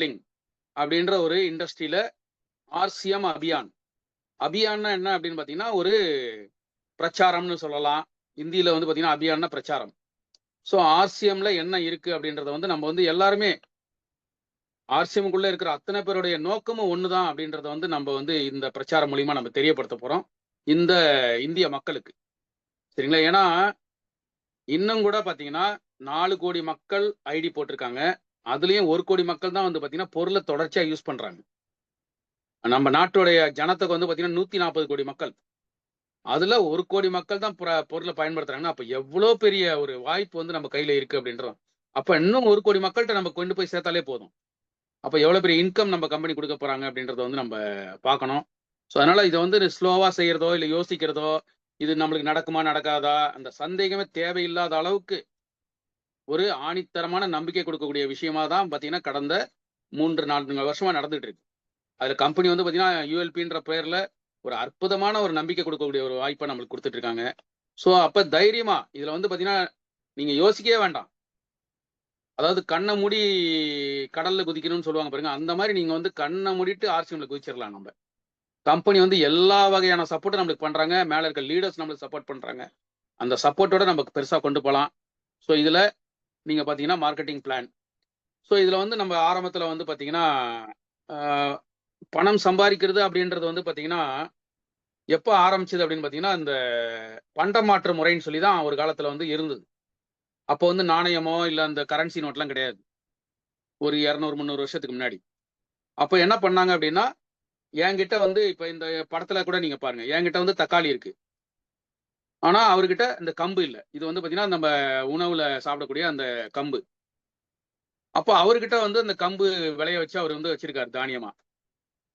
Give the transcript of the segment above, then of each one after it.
Selling அப்படின்ற ஒரு இண்டஸ்ட்ரியில ஆர்சிஎம் அபியான்னா என்ன அப்படின்னு பார்த்தீங்கன்னா ஒரு பிரச்சாரம்னு சொல்லலாம். இந்தியில வந்து பார்த்தீங்கன்னா அபியான்னா பிரச்சாரம். ஸோ ஆர்சிஎம்ல என்ன இருக்கு அப்படின்றத வந்து நம்ம வந்து எல்லாருமே ஆர்சிஎம்குள்ள இருக்கிற அத்தனை பேருடைய நோக்கமும் ஒண்ணுதான் அப்படின்றத வந்து நம்ம வந்து இந்த பிரச்சாரம் மூலியமா நம்ம தெரியப்படுத்த போறோம் இந்த இந்திய மக்களுக்கு. சரிங்களா? ஏன்னா இன்னும் கூட பாத்தீங்கன்னா 4 கோடி மக்கள் ஐடி போட்டிருக்காங்க. அதுலயும் 1 கோடி மக்கள் தான் வந்து பாத்தீங்கன்னா பொருளை தொடர்ச்சியா யூஸ் பண்றாங்க. நம்ம நாட்டுடைய ஜனத்தொகை வந்து பாத்தீங்கன்னா 140 கோடி மக்கள். அதுல 1 கோடி மக்கள் தான் பொருளை பயன்படுத்துறாங்கன்னா அப்ப எவ்வளவு பெரிய ஒரு வாய்ப்பு வந்து நம்ம கையில இருக்கு அப்படின்றோம். அப்ப இன்னும் 1 கோடி மக்கள்கிட்ட நம்ம கொண்டு போய் சேர்த்தாலே போதும். அப்ப எவ்வளவு பெரிய இன்கம் நம்ம கம்பெனி கொடுக்க போறாங்க அப்படின்றத வந்து நம்ம பார்க்கணும். ஸோ அதனால இதை வந்து ஸ்லோவா செய்யறதோ இல்லை யோசிக்கிறதோ இது நம்மளுக்கு நடக்குமா நடக்காதா அந்த சந்தேகமே தேவையில்லாத அளவுக்கு ஒரு ஆணித்தரமான நம்பிக்கை கொடுக்கக்கூடிய விஷயமா தான் பார்த்தீங்கன்னா கடந்த 3-4 வருஷமா நடந்துட்டு இருக்கு. அதுல கம்பெனி வந்து பார்த்தீங்கன்னா யூஎல்பின்ற பெயர்ல ஒரு அற்புதமான ஒரு நம்பிக்கை கொடுக்கக்கூடிய ஒரு வாய்ப்பை நம்மளுக்கு கொடுத்துட்டு இருக்காங்க. ஸோ அப்ப தைரியமா இதுல வந்து பார்த்தீங்கன்னா நீங்க யோசிக்கவே வேண்டாம். அதாவது கண்ணை மூடி கடல்ல குதிக்கணும்னு சொல்லுவாங்க பாருங்க. அந்த மாதிரி நீங்க வந்து கண்ணை மூடிட்டு ஆர்சிஎம்ல குதிச்சிடலாம். நம்ம கம்பெனி வந்து எல்லா வகையான சப்போர்ட்டும் நம்மளுக்கு பண்றாங்க. மேல இருக்க லீடர்ஸ் நம்மளுக்கு சப்போர்ட் பண்றாங்க. அந்த சப்போர்ட்டோட நமக்கு பெருசா கொண்டு போகலாம். ஸோ இதுல நீங்க பாத்தீங்கன்னா மார்க்கெட்டிங் பிளான். ஸோ இதுல வந்து நம்ம ஆரம்பத்துல வந்து பாத்தீங்கன்னா பணம் சம்பாதிக்கிறது அப்படின்றது வந்து பாத்தீங்கன்னா எப்போ ஆரம்பிச்சது அப்படின்னு பாத்தீங்கன்னா இந்த பண்டமாற்று முறைன்னு சொல்லி தான் ஒரு காலத்துல வந்து இருந்தது. அப்போ வந்து நாணயமோ இல்ல அந்த கரன்சி நோட்லாம் கிடையாது. ஒரு 200-300 வருஷத்துக்கு முன்னாடி. அப்போ என்ன பண்ணாங்க அப்படின்னா என்கிட்ட வந்து இப்ப இந்த படத்துல கூட நீங்க பாருங்க. என்கிட்ட வந்து தக்காளி இருக்கு. ஆனா அவர்கிட்ட இந்த கம்பு இல்ல. இது வந்து பாத்தீங்கன்னா நம்ம உணவுல சாப்பிடக்கூடிய அந்த கம்பு. அப்போ அவர்கிட்ட வந்து அந்த கம்பு விளைய வச்சு அவர் வந்து வச்சிருக்காரு தானியமா.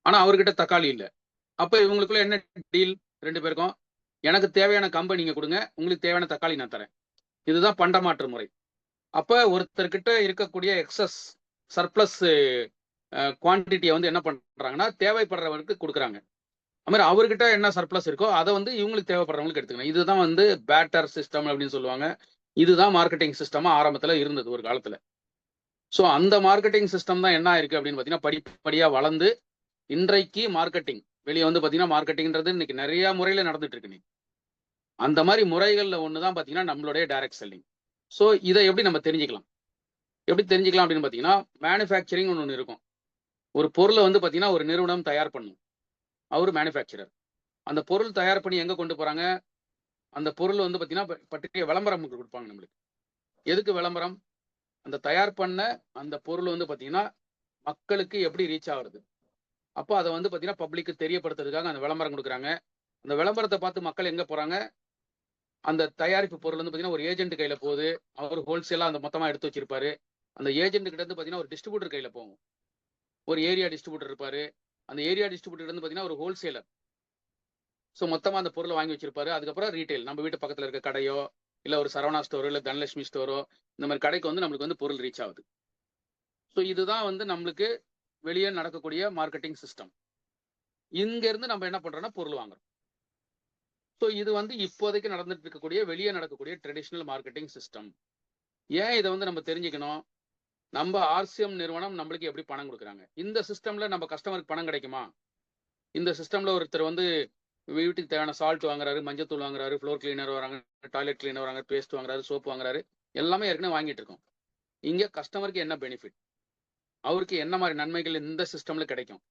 ஆனா அவர்கிட்ட தக்காளி இல்ல. அப்ப இவங்களுக்குள்ள என்ன டீல் 2 பேருக்கும்? எனக்கு தேவையான கம்பை நீங்க கொடுங்க. உங்களுக்கு தேவையான தக்காளி நான் தரேன். இதுதான் பண்டமாற்று முறை. அப்ப ஒருத்தர்கிட்ட இருக்கக்கூடிய எக்ஸஸ் சர்ப்ளஸ் குவான்டிட்டியை வந்து என்ன பண்றாங்கன்னா தேவைப்படுறவருக்கு கொடுக்குறாங்க. அது மாதிரி அவர்கிட்ட என்ன சர்ப்ளஸ் இருக்கோ அதை வந்து இவங்களுக்கு தேவைப்படுறவங்களுக்கு எடுத்துக்கணும். இதுதான் வந்து பேட்டர் சிஸ்டம் அப்படின்னு சொல்லுவாங்க. இதுதான் மார்க்கெட்டிங் சிஸ்டமா ஆரம்பத்துல இருந்தது ஒரு காலத்துல. ஸோ அந்த மார்க்கெட்டிங் சிஸ்டம் தான் என்ன ஆயிருக்கு அப்படின்னு பார்த்தீங்கன்னா படிப்படியா வளர்ந்து இன்றைக்கு மார்க்கெட்டிங் வெளியே வந்து பார்த்தீங்கன்னா மார்க்கெட்டிங்ன்றது இன்னைக்கு நிறைய முறையில நடந்துட்டு இருக்கு. அந்த மாதிரி முறைகள்ல ஒன்று தான் பார்த்தீங்கன்னா நம்மளுடைய டைரக்ட் செல்லிங். ஸோ இதை எப்படி நம்ம தெரிஞ்சுக்கலாம்? எப்படி தெரிஞ்சுக்கலாம் அப்படின்னு பார்த்தீங்கன்னா மேனுஃபேக்சரிங் ஒன்று இருக்கும். ஒரு பொருளை வந்து பார்த்தீங்கன்னா ஒரு நிறுவனம் தயார் பண்ணும். அவர் மேனுஃபேக்சரர். அந்த பொருள் தயார் பண்ணி எங்க கொண்டு போறாங்க? அந்த பொருள் வந்து பார்த்தீங்கன்னா பற்றிய விளம்பரம் கொடுப்பாங்க நம்மளுக்கு. எதுக்கு விளம்பரம்? அந்த தயார் பண்ண அந்த பொருள் வந்து பார்த்தீங்கன்னா மக்களுக்கு எப்படி ரீச் ஆகுறது? அப்போ அதை வந்து பார்த்தீங்கன்னா பப்ளிக்கு தெரியப்படுத்துறதுக்காக அந்த விளம்பரம் கொடுக்குறாங்க. அந்த விளம்பரத்தை பார்த்து மக்கள் எங்க போறாங்க? அந்த தயாரிப்பு பொருள் வந்து பார்த்தீங்கன்னா ஒரு ஏஜென்ட் கையில போகுது. அவர் ஹோல்சேலா அந்த மொத்தமா எடுத்து வச்சிருப்பாரு. அந்த ஏஜென்ட் கிட்ட இருந்து பார்த்தீங்கன்னா ஒரு டிஸ்ட்ரிபியூட்டர் கையில போகும். ஒரு ஏரியா டிஸ்ட்ரிபியூட்டர் இருப்பாரு. அந்த ஏரியா டிஸ்ட்ரிபியூட்டர் வந்து பார்த்தீங்கன்னா ஒரு ஹோல்சேலர். ஸோ மொத்தமா அந்த பொருளை வாங்கி வச்சிருப்பாரு. அதுக்கப்புறம் ரீட்டைல் நம்ம வீட்டு பக்கத்துல இருக்க கடையோ இல்ல ஒரு சரவணா ஸ்டோரோ இல்ல தனலட்சுமி ஸ்டோரோ இந்த மாதிரி கடைக்கு வந்து நம்மளுக்கு வந்து பொருள் ரீச் ஆகுது. ஸோ இதுதான் வந்து நம்மளுக்கு வெளியே நடக்கக்கூடிய மார்க்கெட்டிங் சிஸ்டம். இங்க இருந்து நம்ம என்ன பண்றோம்னா பொருள் வாங்குறோம். ஸோ இது வந்து இப்போதைக்கு நடந்துட்டு இருக்கக்கூடிய வெளியே நடக்கக்கூடிய ட்ரெடிஷனல் மார்க்கெட்டிங் சிஸ்டம். ஏன் இதை வந்து நம்ம தெரிஞ்சுக்கணும்? நம்ம ஆர்சிஎம் நிறுவனம் நம்மளுக்கு எப்படி பணம் கொடுக்குறாங்க? இந்த சிஸ்டம்ல நம்ம கஸ்டமருக்கு பணம் கிடைக்குமா? இந்த சிஸ்டம்ல ஒருத்தர் வந்து வீட்டுக்கு தேவையான சால்ட் வாங்குறாரு, மஞ்சத்தூள் வாங்குறாரு, ஃப்ளோர் கிளீனர் வராங்க, டாய்லெட் கிளீனர் வராங்க, பேஸ்ட் வாங்குறாரு, சோப்பு வாங்குறாரு, எல்லாமே ஏற்கனவே வாங்கிட்டு இருக்கோம். இங்க கஸ்டமருக்கு என்ன பெனிஃபிட்? அவருக்கு என்ன மாதிரி நன்மைகள் இந்த சிஸ்டம்ல கிடைக்கும்?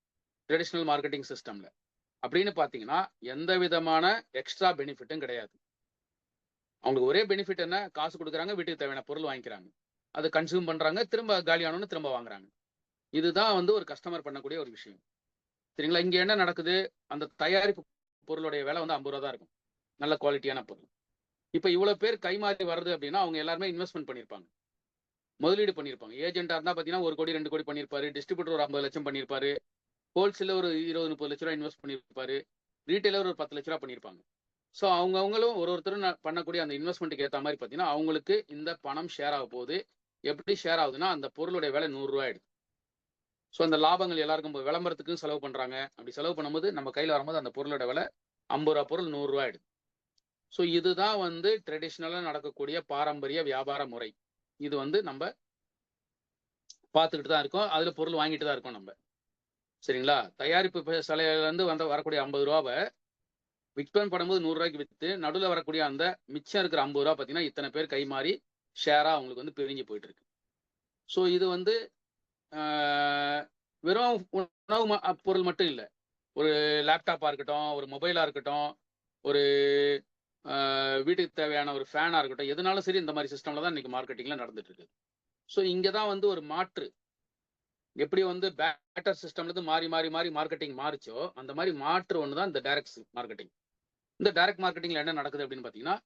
ட்ரெடிஷனல் மார்க்கெட்டிங் சிஸ்டம்ல அப்படின்னு பாத்தீங்கன்னா எந்த விதமான எக்ஸ்ட்ரா பெனிஃபிட்டும் கிடையாது. அவங்களுக்கு ஒரே பெனிஃபிட் என்ன? காசு கொடுக்குறாங்க, வீட்டுக்கு தேவையான பொருள் வாங்கிக்கிறாங்க, அதை கன்சியூம் பண்றாங்க, திரும்ப காலியானோன்னு திரும்ப வாங்குறாங்க. இதுதான் வந்து ஒரு கஸ்டமர் பண்ணக்கூடிய ஒரு விஷயம். சரிங்களா? இங்க என்ன நடக்குது? அந்த தயாரிப்பு பொருளுடைய விலை வந்து 50 ரூபா தான் இருக்கும். நல்ல குவாலிட்டியான பொருள். இப்ப இவ்வளவு பேர் கைமாறி வருது அப்படின்னா அவங்க எல்லாருமே இன்வெஸ்ட்மெண்ட் பண்ணிருப்பாங்க, முதலீடு பண்ணிருப்பாங்க. ஏஜென்டா இருந்தா பாத்தீங்கன்னா 1 கோடி 2 கோடி பண்ணிருப்பாரு, டிஸ்ட்ரிபியூட்டர் ஒரு 50 லட்சம் பண்ணிருப்பாரு, ஹோல்சேல ஒரு 20-30 லட்ச ரூபாய் இன்வெஸ்ட் பண்ணிருப்பாரு, ரீட்டைலர் ஒரு 10 லட்ச ரூபாய் பண்ணிருப்பாங்க. ஸோ அவங்களும் ஒருத்தரும் பண்ணக்கூடிய அந்த இன்வெஸ்ட்மெண்ட்டுக்கு ஏற்ற மாதிரி பார்த்தீங்கன்னா அவங்களுக்கு இந்த பணம் ஷேர் ஆக போகுது. எப்படி ஷேர் ஆகுதுன்னா அந்த பொருளுடைய விலை 100 ரூபாய் ஆயிடுது. ஸோ அந்த லாபங்கள் எல்லாருக்கும் விளம்பரத்துக்கும் செலவு பண்றாங்க. அப்படி செலவு பண்ணும்போது நம்ம கையில் வரும்போது அந்த பொருளோட விலை 50 ரூபா பொருள் 100 ரூபாய் ஆயிடுது. ஸோ இதுதான் வந்து ட்ரெடிஷ்னலாக நடக்கக்கூடிய பாரம்பரிய வியாபார முறை. இது வந்து நம்ம பார்த்துக்கிட்டு தான் இருக்கோம். அதுல பொருள் வாங்கிட்டு தான் இருக்கோம் நம்ம. சரிங்களா? தயாரிப்பு சாலையிலேருந்து வரக்கூடிய ரூ. 50 விற்பனை பண்ணும்போது ரூ. 100க்கு வித்து, நடுவுல வரக்கூடிய அந்த மிச்சம் இருக்கிற ரூ. 50 பார்த்தீங்கன்னா, இத்தனை பேர் கைமாறி ஷேரா அவங்களுக்கு வந்து பிரிஞ்சு போயிட்டு இருக்கு. ஸோ இது வந்து வெறும் உணவு பொருள் மட்டும் இல்ல. ஒரு லேப்டாப்பா இருக்கட்டும், ஒரு மொபைலா இருக்கட்டும், ஒரு வீட்டுக்கு தேவையான ஒரு ஃபேனா இருக்கட்டும், எதுனாலும் சரி இந்த மாதிரி சிஸ்டம்ல தான் இன்னைக்கு மார்க்கெட்டிங்ல நடந்துட்டு இருக்கு. ஸோ இங்க தான் வந்து ஒரு மாற்று. எப்படி வந்து பேட்டர் சிஸ்டம்ல இருந்து மாறி மாறி மாறி மார்க்கெட்டிங் மாறிச்சோ, அந்த மாதிரி மாற்று ஒன்று தான் இந்த டைரக்ட் மார்க்கெட்டிங். இந்த டைரக்ட் மார்க்கெட்டிங்ல என்ன நடக்குது அப்படின்னு பார்த்தீங்கன்னா,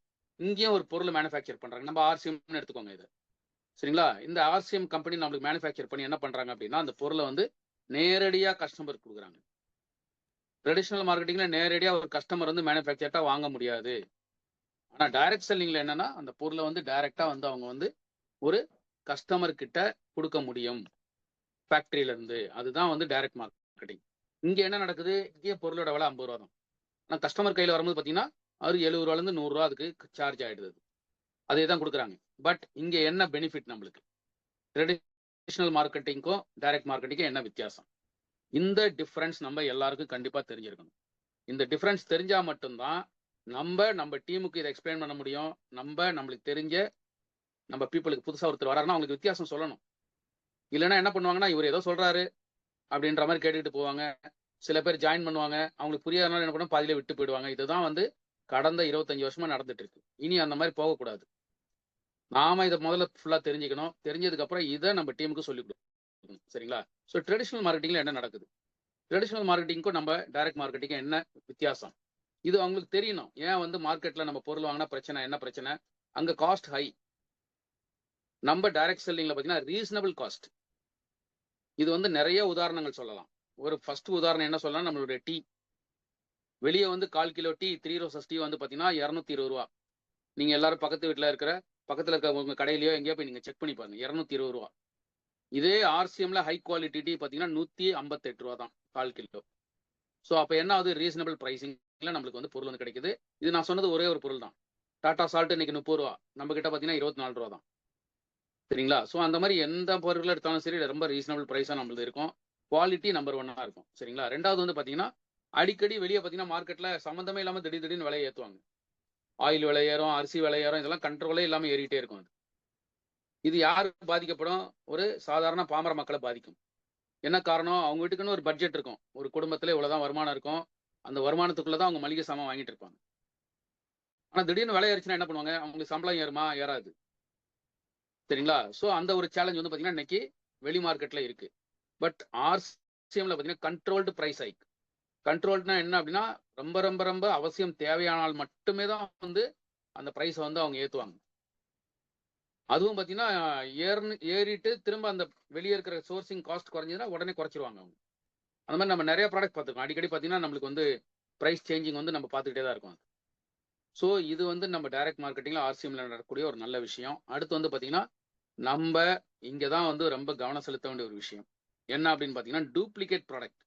இங்கேயும் ஒரு பொருள் மேனுஃபேக்சர் பண்றாங்க. நம்ம ஆர்சிஎம்னு எடுத்துக்கோங்க இது. சரிங்களா? இந்த ஆர்சிஎம் கம்பெனி நம்மளுக்கு மேனுஃபேக்சர் பண்ணி என்ன பண்றாங்க அப்படின்னா, அந்த பொருளை வந்து நேரடியா கஸ்டமருக்கு கொடுக்குறாங்க. ட்ரெடிஷனல் மார்க்கெட்டிங்ல நேரடியா ஒரு கஸ்டமர் வந்து மேனுஃபேக்சர்ட்டா வாங்க முடியாது. ஆனா டைரக்ட் செல்லிங்ல என்னன்னா, அந்த பொருளை வந்து டைரக்டா வந்து அவங்க வந்து ஒரு கஸ்டமர் கிட்ட கொடுக்க முடியும். ஃபேக்டரியில இருந்து. அதுதான் வந்து டைரக்ட் மார்க்கெட்டிங். இங்க என்ன நடக்குது? இங்கே பொருளோட விலை ரூ. 50 தான். ஆனா கஸ்டமர் கையில வரும்போது பார்த்தீங்கன்னா, அது ரூ. 70லேருந்து ரூ. 100 அதுக்கு சார்ஜ் ஆயிடுது. அதே தான் குடுக்குறாங்க. பட் இங்க என்ன பெனிஃபிட் நம்மளுக்கு? ட்ரெடிஷனல் மார்க்கெட்டிங்க்கும், டைரக்ட் மார்க்கெட்டிங்க்கும் என்ன வித்தியாசம்? இந்த டிஃபரன்ஸ் நம்ம எல்லாருக்கும் கண்டிப்பா தெரிஞ்சிருக்கணும். இந்த டிஃபரன்ஸ் தெரிஞ்சா மட்டும் தான் நம்ம டீமுக்கு இத எக்ஸ்பிளைன் பண்ண முடியும். நம்மளுக்கு தெரிஞ்ச நம்ம பீப்பிளுக்கு புதுசா ஒருத்தர் வராருன்னா அவங்களுக்கு வித்தியாசம் சொல்லணும். இல்லன்னா என்ன பண்ணுவாங்கன்னா, இவரு ஏதோ சொல்றாரு அப்படின்ற மாரி கேட்டுட்டு போவாங்க. சில பேர் ஜாயின் பண்ணுவாங்க. அவங்களுக்கு புரியாதனால என்ன பண்ணுவாங்க, பாதியிலே விட்டு போயிடுவாங்க. இதுதான் வந்து கடந்த 25 வருஷமா நடந்துட்டு இருக்கு. இனி அந்த மாரி போகக்கூடாது. நாம இத முதல்ல ஃபுல்லா தெரிஞ்சுக்கணும். தெரிஞ்சதுக்கு அப்புறம் இத நம்ம டீமுக்கு சொல்லிக் குடுக்கணும். சரிங்களா? ஸோ ட்ரெடிஷனல் மார்க்கெட்டிங்ல என்ன நடக்குது? ட்ரெடிஷனல் மார்க்கெட்டிங்க்கும் நம்ம டைரக்ட் மார்க்கெட்டிங்க்கும் என்ன வித்தியாசம்? இது அவங்களுக்கு தெரியணும். ஏன் வந்து மார்க்கெட்ல நம்ம பொருள் வாங்குனா பிரச்சனை, என்ன பிரச்சனை? அங்க காஸ்ட் ஹை. நம்ம டைரக்ட் செல்லிங்ல பார்த்தீங்கன்னா, ரீசனபிள் காஸ்ட். இது வந்து நெறைய உதாரணங்கள் சொல்லலாம். ஒரு ஃபர்ஸ்ட் உதாரணம் என்ன சொல்லலாம், நம்மளுடைய டீ. வெளிய வந்து 1/4 கிலோ டீ, 3 ரோசஸ் டீ வந்து பார்த்தீங்கன்னா, ரூ. 220. நீங்க எல்லாரும் பக்கத்துல இருக்க உங்க கடையிலயோ எங்கேயோ போய் நீங்க செக் பண்ணி பாருங்க. ரூ. 220. இதே ஆர்சிஎம்ல ஹை குவாலிட்டி டீ பார்த்தீங்கன்னா, ரூ. 158 தான் 1/4 கிலோ. ஸோ அப்ப என்ன ஆகுது? ரீசனபிள் பிரைசிங்ல நம்மளுக்கு வந்து பொருள் வந்து கிடைக்குது. இது நான் சொன்னது ஒரே ஒரு பொருள் தான். டாடா சால்ட் இன்னைக்கு ரூ. 30. நம்ம கிட்ட பார்த்தீங்கன்னா, ரூ. 24 தான். சரிங்களா? ஸோ அந்த மாரி எந்த பொருள் எடுத்தாலும் சரி, ரொம்ப ரீசனபிள் பிரைஸா நம்மளுது இருக்கும். குவாலிட்டி நம்பர் 1 இருக்கும். சரிங்களா? 2வது வந்து பார்த்தீங்கன்னா, அடிக்கடி வெளிய பார்த்தீங்கன்னா, மார்க்கெட்ல சம்மந்தமே இல்லாம திடீர்னு விலைய ஏத்துவாங்க. ஆயில் விலை ஏறும், அரிசி விலை ஏறும். இதெல்லாம் கண்ட்ரோலே இல்லாம ஏறிட்டே இருக்கும் அது. இது யாருக்கு பாதிக்கப்படும்? ஒரு சாதாரண பாமர மக்கள பாதிக்கும். என்ன காரணம்? அவங்க வீட்டுக்குன்னு ஒரு பட்ஜெட் இருக்கும். ஒரு குடும்பத்தில இவ்வளவுதான் வருமானம் இருக்கும். அந்த வருமானத்துக்குள்ள தான் அவங்க மளிகை சாமான் வாங்கிட்டு இருப்பாங்க. ஆனா திடீர்னு விலை ஏறுச்சுன்னா என்ன பண்ணுவாங்க? அவங்களுக்கு சம்பளம் ஏறுமா? ஏறாது. சரிங்களா? ஸோ அந்த ஒரு சேலஞ்ச் வந்து பார்த்தீங்கன்னா, இன்னைக்கு வெளி மார்க்கெட்ல இருக்கு. பட் ஆர்சிஎம்ல பார்த்தீங்கன்னா, கண்ட்ரோல்டு பிரைஸ் ஹைக். கண்ட்ரோல்டுனா என்ன அப்படின்னா, ரொம்ப ரொம்ப ரொம்ப அவசியம் தேவையானால் மட்டுமே தான் வந்து அந்த பிரைஸ வந்து அவங்க ஏத்துவாங்க. அதுவும் பார்த்தீங்கன்னா, ஏறிட்டு திரும்ப அந்த வெளிய இருக்கிற சோர்சிங் காஸ்ட் குறைஞ்சதுன்னா, உடனே குறைச்சிருவாங்க அவங்க. அந்த மாரி நம்ம நெறைய ப்ராடக்ட் பார்த்துருக்கோம். அடிக்கடி பார்த்தீங்கன்னா, நம்மளுக்கு வந்து பிரைஸ் சேஞ்சிங் வந்து நம்ம பார்த்துக்கிட்டே தான் இருக்கோம். ஸோ இது வந்து நம்ம டைரக்ட் மார்க்கெட்டிங்ல ஆர்சிஎம்ல நடக்கக்கூடிய ஒரு நல்ல விஷயம். அடுத்து வந்து பார்த்தீங்கன்னா, நம்ப இங்க தான் வந்து ரொம்ப கவனம் செலுத்த வேண்டிய ஒரு விஷயம். என்ன அப்படின்னு பார்த்தீங்கன்னா, டூப்ளிகேட் ப்ராடக்ட்.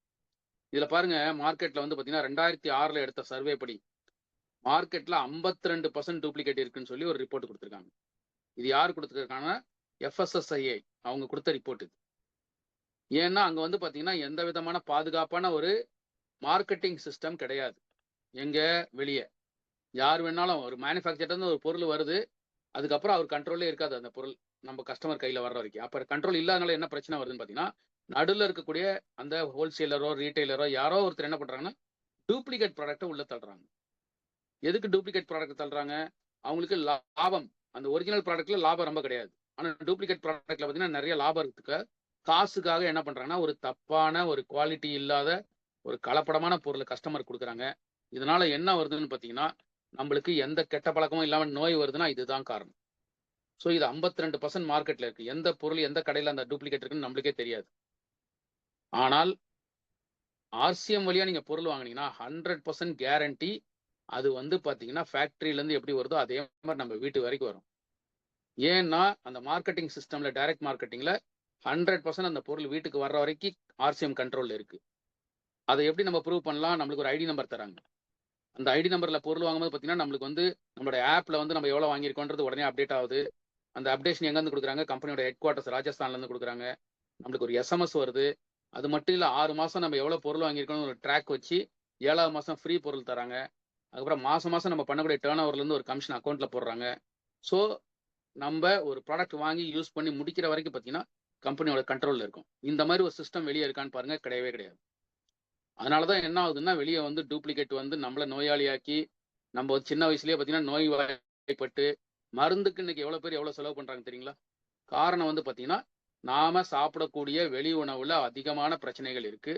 இதுல பாருங்க மார்க்கெட்ல வந்து பார்த்தீங்கன்னா, 2006ல எடுத்த சர்வே படி, மார்க்கெட்ல 52% டூப்ளிகேட் இருக்குன்னு சொல்லி ஒரு ரிப்போர்ட் குடுத்துருக்காங்க. இது யார் குடுத்துருக்காங்கன்னா, எஃப்எஸ்எஸ்ஐஏ அவங்க குடுத்த ரிப்போர்ட் இது. ஏன்னா, அங்க வந்து பார்த்தீங்கன்னா, எந்த விதமான பாதுகாப்பான ஒரு மார்க்கெட்டிங் சிஸ்டம் கிடையாது. எங்க? வெளிய. யார் வேணாலும் ஒரு மேனுஃபேக்சர்ல இருந்து ஒரு பொருள் வருது. அதுக்கப்புறம் அவர் கண்ட்ரோல்லே இருக்காது அந்த பொருள். நம்ம கஸ்டமர் கையில வர்ற வரைக்கும். அப்ப கண்ட்ரோல் இல்லாதனால என்ன பிரச்சனை வருதுன்னு பார்த்தீங்கன்னா, நடுவுல இருக்கக்கூடிய அந்த ஹோல்சேலரோ, ரீட்டெய்லரோ யாரோ ஒருத்தர் என்ன பண்றாங்கன்னா, டூப்ளிகேட் ப்ராடக்ட்ட உள்ள தள்ளுறாங்க. எதுக்கு டூப்ளிகேட் ப்ராடக்ட்ட தள்ளுறாங்க? அவங்களுக்கு லாபம். அந்த ஒரிஜினல் ப்ராடக்ட்ல லாபம் ரொம்ப கிடையாது. ஆனா டூப்ளிகேட் ப்ராடக்ட்ல பார்த்தீங்கன்னா, நெறைய லாபம் இருக்கு. காசுக்காக என்ன பண்றாங்கன்னா, ஒரு தப்பான ஒரு குவாலிட்டி இல்லாத ஒரு கலப்படமான பொருள கஸ்டமருக்கு குடுக்குறாங்க. இதனால என்ன வருதுன்னு பார்த்தீங்கன்னா, நம்மளுக்கு எந்த கெட்ட பழக்கமும் இல்லாம நோய் வருதுன்னா இதுதான் காரணம். ஸோ இது 52% மார்க்கெட்ல இருக்கு. எந்த பொருள் எந்த கடையில அந்த டூப்ளிகேட் இருக்குன்னு நம்மளுக்கே தெரியாது. ஆனால் ஆர்சிஎம் வழியா நீங்க பொருள் வாங்குனீங்கன்னா 100% கேரண்டி அது வந்து பார்த்தீங்கன்னா, ஃபேக்டரியிலேருந்து எப்படி வருதோ அதே மாரி நம்ம வீட்டு வரைக்கும் வரும். ஏன்னா, அந்த மார்க்கெட்டிங் சிஸ்டம்ல டைரக்ட் மார்க்கெட்டிங்ல 100% அந்த பொருள் வீட்டுக்கு வர்ற வரைக்கும் ஆர்சிஎம் கண்ட்ரோல்ல இருக்கு. அத எப்படி நம்ம ப்ரூவ் பண்ணலாம்? நம்மளுக்கு ஒரு ஐடி நம்பர் தராங்க. அந்த ஐடி நம்பர்ல பொருள் வாங்கும்போது பார்த்தீங்கன்னா, நம்மளுக்கு வந்து நம்மளுடைய ஆப்ல வந்து நம்ம எவ்வளோ வாங்கியிருக்கோன்றது உடனே அப்டேட் ஆகுது. அந்த அப்டேஷன் எங்கேருந்து குடுக்குறாங்க? கம்பெனியோட ஹெட் குவார்ட்டர்ஸ் ராஜஸ்தான்லேருந்து குடுக்குறாங்க. நம்மளுக்கு ஒரு எஸ்எம்எஸ் வருது. அது மட்டும் இல்ல 6 மாசம் நம்ம எவ்வளவு பொருள் வாங்கியிருக்கோம்னு ஒரு ட்ராக் வச்சு 7வது மாசம் ஃப்ரீ பொருள் தராங்க. அதுக்கப்புறம் மாசம் மாசம் நம்ம பண்ணக்கூடிய டர்ன் ஓவர்ல இருந்து ஒரு கமிஷன் அக்கவுண்ட்ல போடுறாங்க. ஸோ நம்ம ஒரு ப்ராடக்ட் வாங்கி யூஸ் பண்ணி முடிக்கிற வரைக்கும் பார்த்தீங்கன்னா கம்பெனியோட கண்ட்ரோல்ல இருக்கும். இந்த மாதிரி ஒரு சிஸ்டம் வெளியே இருக்கான்னு பாருங்க, கிடையவே கிடையாது. அதனால தான் என்ன ஆகுதுன்னா வெளியே வந்து டூப்ளிகேட் வந்து நம்மள நோயாளியாக்கி நம்ம சின்ன வயசுலயே பார்த்தீங்கன்னா நோய் வாய்ப்பட்டு மருந்துக்கு இன்னைக்கு எவ்வளவு பேர் எவ்வளவு செலவு பண்றாங்க தெரியுங்களா? காரணம் வந்து பார்த்தீங்கன்னா நாம சாப்பிடக்கூடிய வெளி உணவுல அதிகமான பிரச்சனைகள் இருக்கு.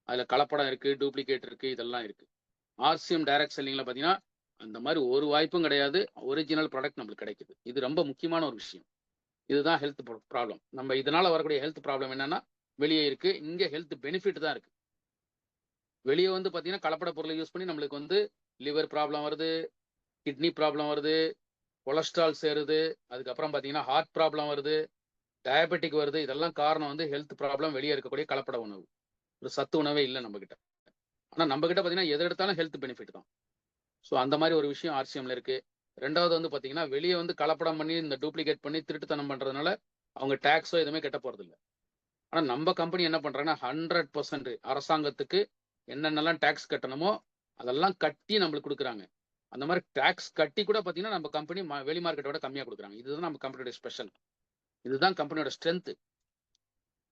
அதுல கலப்படம் இருக்கு, டூப்ளிகேட் இருக்கு, இதெல்லாம் இருக்கு. ஆர்சிஎம் டைரக்ட் செல்லிங்ல பார்த்தீங்கன்னா அந்த மாதிரி ஒரு வாய்ப்பும் கிடையாது. ஒரிஜினல் ப்ராடக்ட் நம்மளுக்கு கிடைக்குது. இது ரொம்ப முக்கியமான ஒரு விஷயம். இதுதான் ஹெல்த் ப்ராப்ளம். நம்ம இதனால வரக்கூடிய ஹெல்த் ப்ராப்ளம் என்னன்னா வெளியே இருக்கு. இங்க ஹெல்த் பெனிஃபிட் தான் இருக்கு. வெளியே வந்து பார்த்தீங்கன்னா கலப்பட பொருளை யூஸ் பண்ணி நம்மளுக்கு வந்து லிவர் ப்ராப்ளம் வருது, கிட்னி ப்ராப்ளம் வருது, கொலஸ்ட்ரால் சேருது, அதுக்கப்புறம் பார்த்தீங்கன்னா ஹார்ட் ப்ராப்ளம் வருது, டயபெட்டிக் வருது. இதெல்லாம் காரணம் வந்து ஹெல்த் ப்ராப்ளம் வெளியே இருக்கக்கூடிய கலப்பட உணவு. ஒரு சத்து உணவே இல்லை நம்ம கிட்ட. ஆனா நம்ம கிட்ட பார்த்தீங்கன்னா எதை எடுத்தாலும் ஹெல்த் பெனிஃபிட் தான். ஸோ அந்த மாதிரி ஒரு விஷயம் ஆர்சிஎம்ல இருக்கு. ரெண்டாவது வந்து பார்த்தீங்கன்னா வெளியே வந்து கலப்படம் பண்ணி இந்த டூப்ளிகேட் பண்ணி திருட்டுத்தனம் பண்றதுனால அவங்க டாக்ஸோ எதுவுமே கட்ட போறது இல்லை. ஆனா நம்ம கம்பெனி என்ன பண்றாங்கன்னா 100% அரசாங்கத்துக்கு என்னென்னலாம் டாக்ஸ் கட்டணுமோ அதெல்லாம் கட்டி நம்மளுக்கு கொடுக்குறாங்க. அந்த மாதிரி டாக்ஸ் கட்டி கூட பார்த்தீங்கன்னா நம்ம கம்பெனி வெளி மார்க்கெட்டோட கம்மியாக கொடுக்குறாங்க. இதுதான் நம்ம கம்பெனியோட ஸ்பெஷல். இதுதான் கம்பெனியோட ஸ்ட்ரென்த்.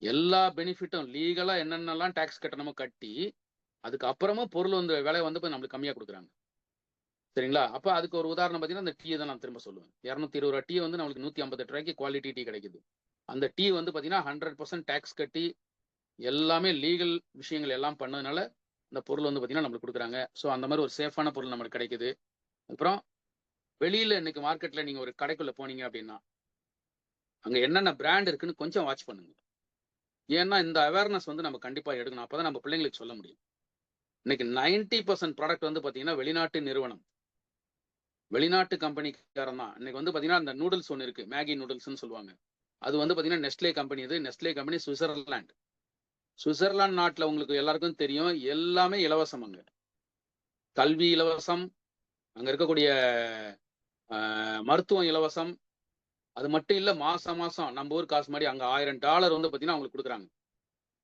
எல்லா பெனிஃபிட்டும் லீகலா என்னென்னலாம் டாக்ஸ் கட்டணுமோ கட்டி அதுக்கு அப்புறமும் பொருள் வந்து விலை வந்து நம்மளுக்கு கம்மியாக கொடுக்குறாங்க. சரிங்களா? அப்ப அதுக்கு ஒரு உதாரணம் பார்த்தீங்கன்னா அந்த டீ தான் நான் திரும்ப சொல்லுவேன். 220 ரூபா டீ வந்து நம்மளுக்கு 158 ரூபாய்க்கு குவாலிட்டி டீ கிடைக்குது. அந்த டீ வந்து பார்த்தீங்கன்னா 100% டாக்ஸ் கட்டி எல்லாமே லீகல் விஷயங்கள் எல்லாம் பண்ணதுனால இந்த பொருள் வந்து பார்த்தீங்கன்னா நம்மளுக்கு கொடுக்குறாங்க. ஸோ அந்த மாதிரி ஒரு சேஃபான பொருள் நம்மளுக்கு கிடைக்குது. அப்புறம் வெளியில இன்னைக்கு மார்க்கெட்ல நீங்க ஒரு கடைக்குள்ள போனீங்க அப்படின்னா அங்க என்னென்ன பிராண்ட் இருக்குன்னு கொஞ்சம் வாட்ச் பண்ணுங்க. ஏன்னா இந்த அவேர்னஸ் வந்து நம்ம கண்டிப்பா எடுக்கணும். அப்பதான் நம்ம பிள்ளைங்களுக்கு சொல்ல முடியும். இன்னைக்கு 90% ப்ராடக்ட் வந்து பார்த்தீங்கன்னா வெளிநாட்டு நிறுவனம், வெளிநாட்டு கம்பெனிக்காரன் தான். இன்னைக்கு வந்து பார்த்தீங்கன்னா அந்த நூடுல்ஸ் ஒன்று இருக்கு, மேகி நூடுல்ஸ்ன்னு சொல்லுவாங்க. அது வந்து பார்த்தீங்கன்னா நெஸ்ட்லே கம்பெனி. இது நெஸ்ட்லே கம்பெனி சுவிட்சர்லாந்து. சுவிட்சர்லாந்து நாட்டில் உங்களுக்கு எல்லாருக்கும் தெரியும், எல்லாமே இலவசம். அங்க கல்வி இலவசம், அங்க இருக்கக்கூடிய மருத்துவம் இலவசம். அது மட்டும் இல்ல, மாசம் மாசம் நம்ம ஊர் காசு மாதிரி அங்க $1000 வந்து பார்த்தீங்கன்னா அவங்களுக்கு கொடுக்குறாங்க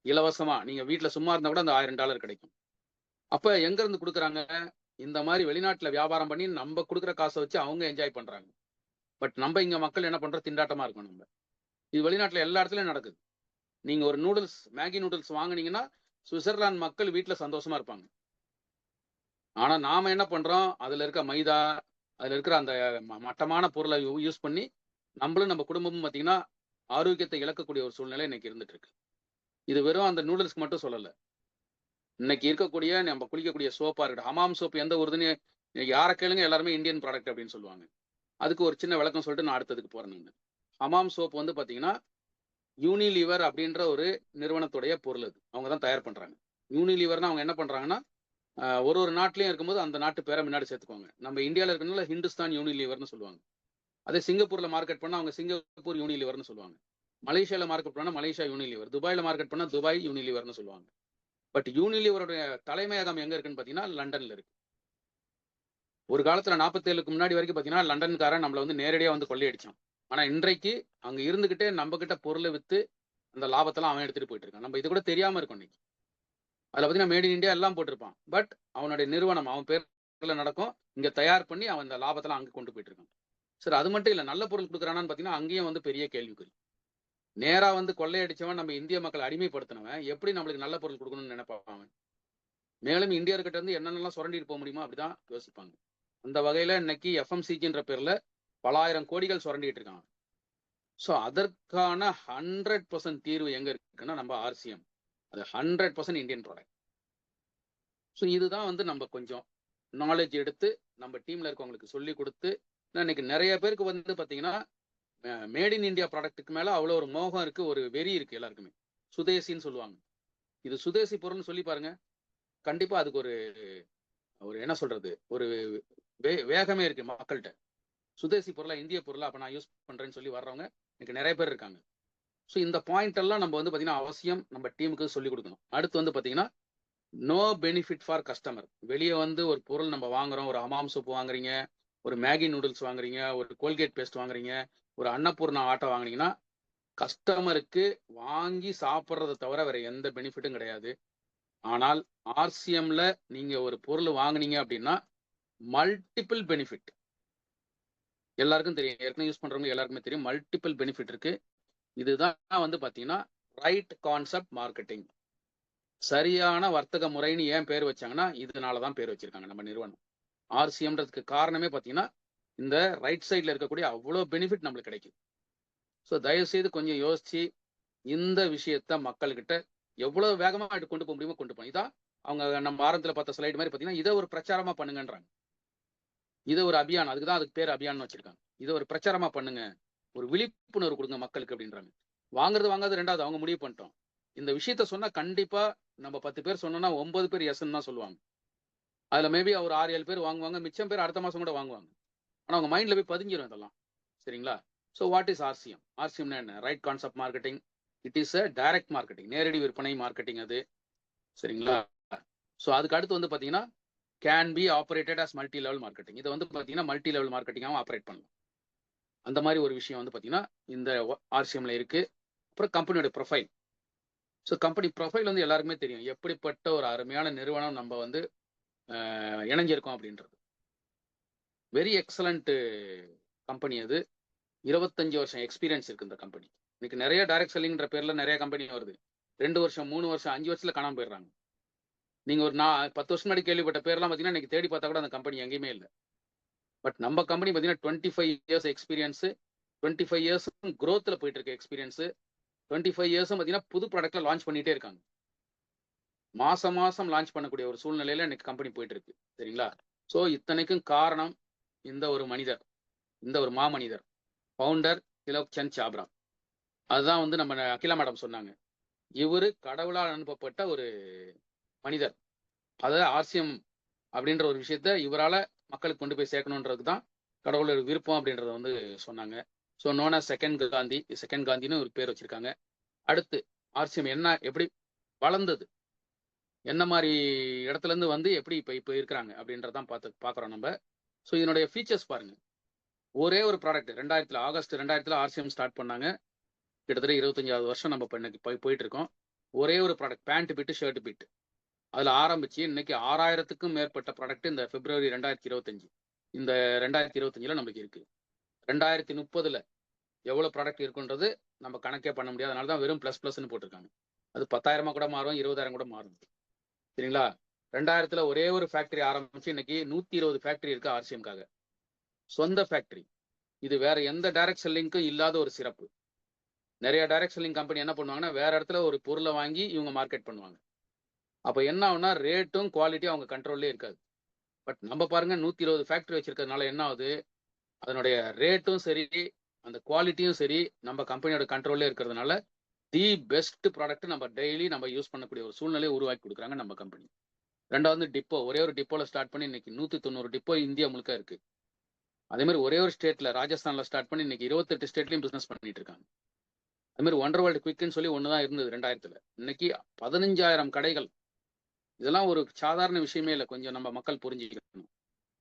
இலவசமா. நீங்க வீட்டில் சும்மா இருந்தா கூட அந்த $1000 கிடைக்கும். அப்ப எங்க இருந்து கொடுக்குறாங்க? இந்த மாதிரி வெளிநாட்டுல வியாபாரம் பண்ணி நம்ம கொடுக்குற காசை வச்சு அவங்க என்ஜாய் பண்றாங்க. பட் நம்ம இங்க மக்கள் என்ன பண்றோம்? திண்டாட்டமா இருக்கும் நம்ம. இது வெளிநாட்டுல எல்லா இடத்துலயும் நடக்குது. நீங்க ஒரு நூடுல்ஸ், மேகி நூடுல்ஸ் வாங்குனீங்கன்னா சுவிட்சர்லாந்து மக்கள் வீட்டுல சந்தோஷமா இருப்பாங்க. ஆனா நாம என்ன பண்றோம்? அதுல இருக்க மைதா, அதுல இருக்கிற அந்த மட்டமான பொருளை யூஸ் பண்ணி நம்மளும் நம்ம குடும்பமும் பார்த்தீங்கன்னா ஆரோக்கியத்தை இழக்கக்கூடிய ஒரு சூழ்நிலை இன்னைக்கு இருந்துட்டு இருக்கு. இது வெறும் அந்த நூடுல்ஸ்க்கு மட்டும் சொல்லல. இன்னைக்கு இருக்கக்கூடிய நம்ம குளிக்கக்கூடிய சோப்பா இருக்கட்டும், ஹமாம் சோப் எந்த ஊருதுன்னு யாரை கேளுங்க எல்லாருமே இந்தியன் ப்ராடக்ட் அப்படின்னு சொல்லுவாங்க. அதுக்கு ஒரு சின்ன விளக்கம் சொல்லிட்டு நான் அடுத்ததுக்கு போறேன் நானு. ஹமாம் சோப் வந்து பார்த்தீங்கன்னா யூனிலீவர் அப்படின்ற ஒரு நிறுவனத்துடைய பொருள் அது. அவங்க தான் தயார் பண்றாங்க. யூனிலீவர்னா அவங்க என்ன பண்றாங்கன்னா ஒரு ஒரு நாட்டிலையும் இருக்கும்போது அந்த நாட்டு பேரை முன்னாடி சேர்த்துக்குவாங்க. நம்ம இந்தியாவில் இருக்கனால ஹிந்துஸ்தான் யூனிலீவர்னு சொல்லுவாங்க. அதே சிங்கப்பூர்ல மார்க்கெட் பண்ணா அவங்க சிங்கப்பூர் யூனிலீவர்னு சொல்லுவாங்க. மலேசியால மார்க்கெட் பண்ணா மலேசியா யூனிலீவர், துபாயில மார்க்கெட் பண்ணா துபாய் யூனிலீவர்னு சொல்லுவாங்க. பட் யூனிலீவருடைய தலைமையகம் எங்க இருக்குன்னு பார்த்தீங்கன்னா லண்டன்ல இருக்கு. ஒரு காலத்துல 47க்கு முன்னாடி வரைக்கும் பார்த்தீங்கன்னா லண்டன்காரன் நம்மள வந்து நேரடியா வந்து கொள்ளையடிச்சான். ஆனா இன்றைக்கு அங்க இருந்துகிட்டே நம்ம கிட்ட பொருளை வித்து அந்த லாபத்தெல்லாம் அவன் எடுத்துட்டு போயிட்டு இருக்கான். நம்ம இது கூட தெரியாம இருக்கோம் இன்னைக்கு. அதுல பார்த்தீங்கன்னா மேட் இன் இந்தியா எல்லாம் போட்டிருப்பான். பட் அவனுடைய நிறுவனம் அவன் பேர்ல நடக்கும். இங்க தயார் பண்ணி அவன் இந்த லாபத்தெல்லாம் அங்க கொண்டு போயிட்டு இருக்கான். சரி, அது மட்டும் இல்ல, நல்ல பொருள் கொடுக்குறானான்னு பார்த்தீங்கன்னா அங்கேயும் வந்து பெரிய கேள்விக்குறி. நேரா வந்து கொள்ளையடிச்சவன் நம்ம இந்திய மக்களை அடிமைப்படுத்தினவன் எப்படி நம்மளுக்கு நல்ல பொருள் கொடுக்கணும்னு நினைப்பான் அவன். மேலும் இந்தியர்கிட்ட இருந்து என்னென்னலாம் சுரண்டிட்டு போக முடியுமோ அப்படிதான் யோசிப்பாங்க. அந்த வகையில இன்னைக்கு எஃப்எம்சிஜின்ற பேர்ல பல ஆயிரம் கோடிகள் சுரண்டிட்டு இருக்காங்க. ஸோ அதற்கான 100% தீர்வு எங்க இருக்குன்னா நம்ம ஆர்சிஎம். அது 100% இந்தியன் ப்ராடக்ட். ஸோ இதுதான் வந்து நம்ம கொஞ்சம் நாலேஜ் எடுத்து நம்ம டீம்ல இருக்கவங்களுக்கு சொல்லி கொடுத்து, இன்னைக்கு நிறைய பேருக்கு வந்து பார்த்தீங்கன்னா மேட் இன் இந்தியா ப்ராடக்ட்டுக்கு மேல அவ்வளோ ஒரு மோகம் இருக்கு, ஒரு வெறி இருக்கு எல்லாருக்குமே. சுதேசின்னு சொல்லுவாங்க. இது சுதேசி பொருள்னு சொல்லி பாருங்க. கண்டிப்பா அதுக்கு ஒரு ஒரு என்ன சொல்றது, ஒரு வேகமே இருக்கு மக்கள்கிட்ட. சுதேசி பொருளா, இந்திய பொருளா அப்ப நான் யூஸ் பண்றேன்னு சொல்லி வர்றவங்க எனக்கு நிறைய பேர் இருக்காங்க. ஸோ இந்த பாயிண்ட் எல்லாம் நம்ம வந்து பார்த்தீங்கன்னா அவசியம் நம்ம டீமுக்கு சொல்லி கொடுக்கணும். அடுத்து வந்து பார்த்தீங்கன்னா நோ பெனிஃபிட் ஃபார் கஸ்டமர். வெளியே வந்து ஒரு பொருள் நம்ம வாங்குறோம், ஒரு ஹமாம் சோப்பு வாங்குறீங்க, ஒரு மேகி நூடுல்ஸ் வாங்குறீங்க, ஒரு கோல்கேட் பேஸ்ட் வாங்குறீங்க, ஒரு அன்னபூர்ணா ஆட்டை வாங்குனீங்கன்னா கஸ்டமருக்கு வாங்கி சாப்பிட்றத தவிர வேற எந்த பெனிஃபிட்டும் கிடையாது. ஆனால் ஆர்சிஎம்ல நீங்க ஒரு பொருள் வாங்குனீங்க அப்படின்னா மல்டிபிள் பெனிஃபிட். எல்லாருக்கும் தெரியும், ஏற்கனவே யூஸ் பண்றவங்க எல்லாருக்குமே தெரியும், மல்டிபிள் பெனிஃபிட் இருக்கு. இதுதான் வந்து பாத்தீங்கன்னா ரைட் கான்செப்ட் மார்க்கெட்டிங். சரியான வர்த்தக முறைன்னு ஏன் பேர் வச்சாங்கன்னா இதனாலதான் பேர் வச்சிருக்காங்க நம்ம நிறுவனம். ஆர்சிஎம்ன்றதுக்கு காரணமே பாத்தீங்கன்னா இந்த ரைட் சைட்ல இருக்கக்கூடிய அவ்வளோ பெனிஃபிட் நம்மளுக்கு கிடைக்கும். ஸோ தயவு செய்து கொஞ்சம் யோசிச்சு இந்த விஷயத்த மக்கள்கிட்ட எவ்வளவு வேகமா கொண்டு போக முடியுமோ கொண்டு போகணும். இதான் அவங்க நம்ம ஆரம்பத்தில் பார்த்த ஸ்லைடு மாதிரி பார்த்தீங்கன்னா இதை ஒரு பிரச்சாரமா பண்ணுங்கன்றாங்க. இதை ஒரு அபியான், அதுக்கு பேர் அபியான் வச்சிருக்காங்க. இதை ஒரு பிரச்சாரமா பண்ணுங்க, ஒரு விழிப்புணர்வு கொடுங்க மக்களுக்கு அப்படின்றாங்க. வாங்குறது ரெண்டாவது, அவங்க முடிவு பண்ணிட்டோம். இந்த விஷயத்த சொன்னா கண்டிப்பா நம்ம 10 பேர் சொன்னோம்னா 9 பேர் எஸ்ன்னு தான் சொல்லுவாங்க. அதுல மேபி ஒரு 6-7 பேர் வாங்குவாங்க, மிச்சம் பேர் அடுத்த மாசம் கூட வாங்குவாங்க. ஆனா அவங்க மைண்ட்ல போய் பதிஞ்சிடும் இதெல்லாம். சரிங்களா? So what is RCM? ஆர்சிஎம்னா என்ன? Right concept marketing. It is a direct marketing, நேரடி விற்பனை மார்க்கெட்டிங் அது. சரிங்களா? ஸோ அதுக்கு அடுத்து வந்து பார்த்தீங்கன்னா can be operated as multi level marketing. இதை வந்து பார்த்தீங்கன்னா மல்டி லெவல் மார்க்கெட்டிங்காகவும் ஆப்ரேட் பண்ணலாம். அந்த மாதிரி ஒரு விஷயம் வந்து பார்த்தீங்கன்னா இந்த ஆர்சிஎம்ல இருக்கு. அப்புறம் கம்பெனியோட ப்ரொஃபைல். ஸோ கம்பெனி ப்ரொஃபைல் வந்து எல்லாருக்குமே தெரியும், எப்படிப்பட்ட ஒரு அருமையான நிறுவனம் நம்ம வந்து இணைஞ்சிருக்கோம் அப்படின்றது. வெரி எக்ஸலண்ட் கம்பெனி அது. 25 வருஷம் எக்ஸ்பீரியன்ஸ் இருக்கு இந்த கம்பெனி. இன்னைக்கு நிறைய டைரக்ட் செல்லிங்ன்ற பேர்ல நிறைய கம்பெனி வருது. 2 வருஷம் 3 வருஷம் 5 வருஷத்துல காணாம போயிடுறாங்க. நீங்க ஒரு 10 வருஷம் முன்னாடி கேள்விப்பட்ட பேர்லாம் பார்த்தீங்கன்னா இன்னைக்கு தேடி பார்த்தா கூட அந்த கம்பெனி எங்கேயுமே இல்லை. பட் நம்ம கம்பெனி பார்த்தீங்கன்னா 25 இயர்ஸ் எக்ஸ்பீரியன்ஸ், 25 இயர்ஸ் க்ரோத்ல போயிட்டு இருக்க எக்ஸ்பீரியன்ஸ், 25 இயர்ஸும் பார்த்தீங்கன்னா புது ப்ராடக்ட்ல லான்ச் பண்ணிட்டே இருக்காங்க. மாசம் மாசம் லான்ச் பண்ணக்கூடிய ஒரு சூழ்நிலையில இன்னைக்கு கம்பெனி போயிட்டு இருக்கு. சரிங்களா? ஸோ இத்தனைக்கும் காரணம் இந்த ஒரு மனிதர், இந்த ஒரு மாமனிதர், ஃபவுண்டர் திலோக் சந்த் சாப்ரா. அதுதான் வந்து நம்ம அகிலா மேடம் சொன்னாங்க, இவரு கடவுளால் அனுப்பப்பட்ட ஒரு மனிதர். அதாவது ஆர்சிஎம் அப்படின்ற ஒரு விஷயத்த இவரால மக்களுக்கு கொண்டு போய் சேர்க்கணுன்றது தான் கடவுளோட விருப்பம் அப்படின்றத வந்து சொன்னாங்க. ஸோ நோனா செகண்ட் காந்தின்னு ஒரு பேர் வச்சிருக்காங்க. அடுத்து ஆர்சிஎம் என்ன, எப்படி வளர்ந்தது, என்ன மாதிரி இடத்துல இருந்து வந்து எப்படி இப்போ இருக்கிறாங்க அப்படின்றதான் பார்க்குறோம் நம்ம. ஸோ இதனுடைய ஃபீச்சர்ஸ் பாருங்க. ஒரே ஒரு ப்ராடக்ட் ஆகஸ்ட் 2000 ஆர்சிஎம் ஸ்டார்ட் பண்ணாங்க. கிட்டத்தட்ட 25வது வருஷம் நம்ம இன்னைக்கு போயிட்டு இருக்கோம். ஒரே ஒரு product, pant bit, shirt bit. அதில் ஆரம்பிச்சு இன்னைக்கு 6000க்கும் மேற்பட்ட ப்ராடக்ட் இந்த பிப்ரவரி 2025, இந்த 2025 நம்மளுக்கு இருக்கு. 2030 எவ்வளோ ப்ராடக்ட் இருக்குன்றது நம்ம கணக்கே பண்ண முடியாது. அதனால தான் வெறும் ++ன்னு போட்டிருக்காங்க. அது 10,000 கூட மாறும், 20,000 கூட மாறும். சரிங்களா? 2000 ஒரே ஒரு ஃபேக்டரி ஆரம்பிச்சு இன்னைக்கு 120 ஃபேக்டரி இருக்கு ஆர்சிஎம்காக. சொந்த ஃபேக்டரி. இது வேற எந்த டைரக்ட் செல்லிங்க்கும் இல்லாத ஒரு சிறப்பு. நிறைய டைரக்ட் செல்லிங் கம்பெனி என்ன பண்ணுவாங்கன்னா வேற இடத்துல ஒரு பொருளை வாங்கி இவங்க மார்க்கெட் பண்ணுவாங்க. அப்போ என்ன ஆகுனா ரேட்டும் குவாலிட்டியும் அவங்க கண்ட்ரோல்லே இருக்காது. பட் நம்ம பாருங்க 120 ஃபேக்டரி வச்சிருக்கிறதுனால என்ன ஆகுது, அதனுடைய ரேட்டும் சரி, அந்த குவாலிட்டியும் சரி நம்ம கம்பெனியோட கண்ட்ரோல்லே இருக்கிறதுனால தி பெஸ்ட் ப்ராடக்ட் நம்ம டெய்லி நம்ம யூஸ் பண்ணக்கூடிய ஒரு சூழ்நிலையை உருவாக்கி கொடுக்குறாங்க நம்ம கம்பெனி. ரெண்டாவது டிப்போ, ஒரே ஒரு டிப்போல ஸ்டார்ட் பண்ணி இன்னைக்கு 190 டிப்போ இந்தியா முழுக்க இருக்கு. அதே மாதிரி ஒரே ஒரு ஸ்டேட்ல, ராஜஸ்தான்ல ஸ்டார்ட் பண்ணி இன்னைக்கு 28 ஸ்டேட்லயும் பிசினஸ் பண்ணிட்டு இருக்காங்க. அது மாதிரி ஒண்டர் வேர்ல்டு குவிக்னு சொல்லி ஒண்ணுதான் இருந்தது 2000. இன்னைக்கு 15,000 கடைகள். இதெல்லாம் ஒரு சாதாரண விஷயமே இல்லை. கொஞ்சம் நம்ம மக்கள் புரிஞ்சுக்கணும்.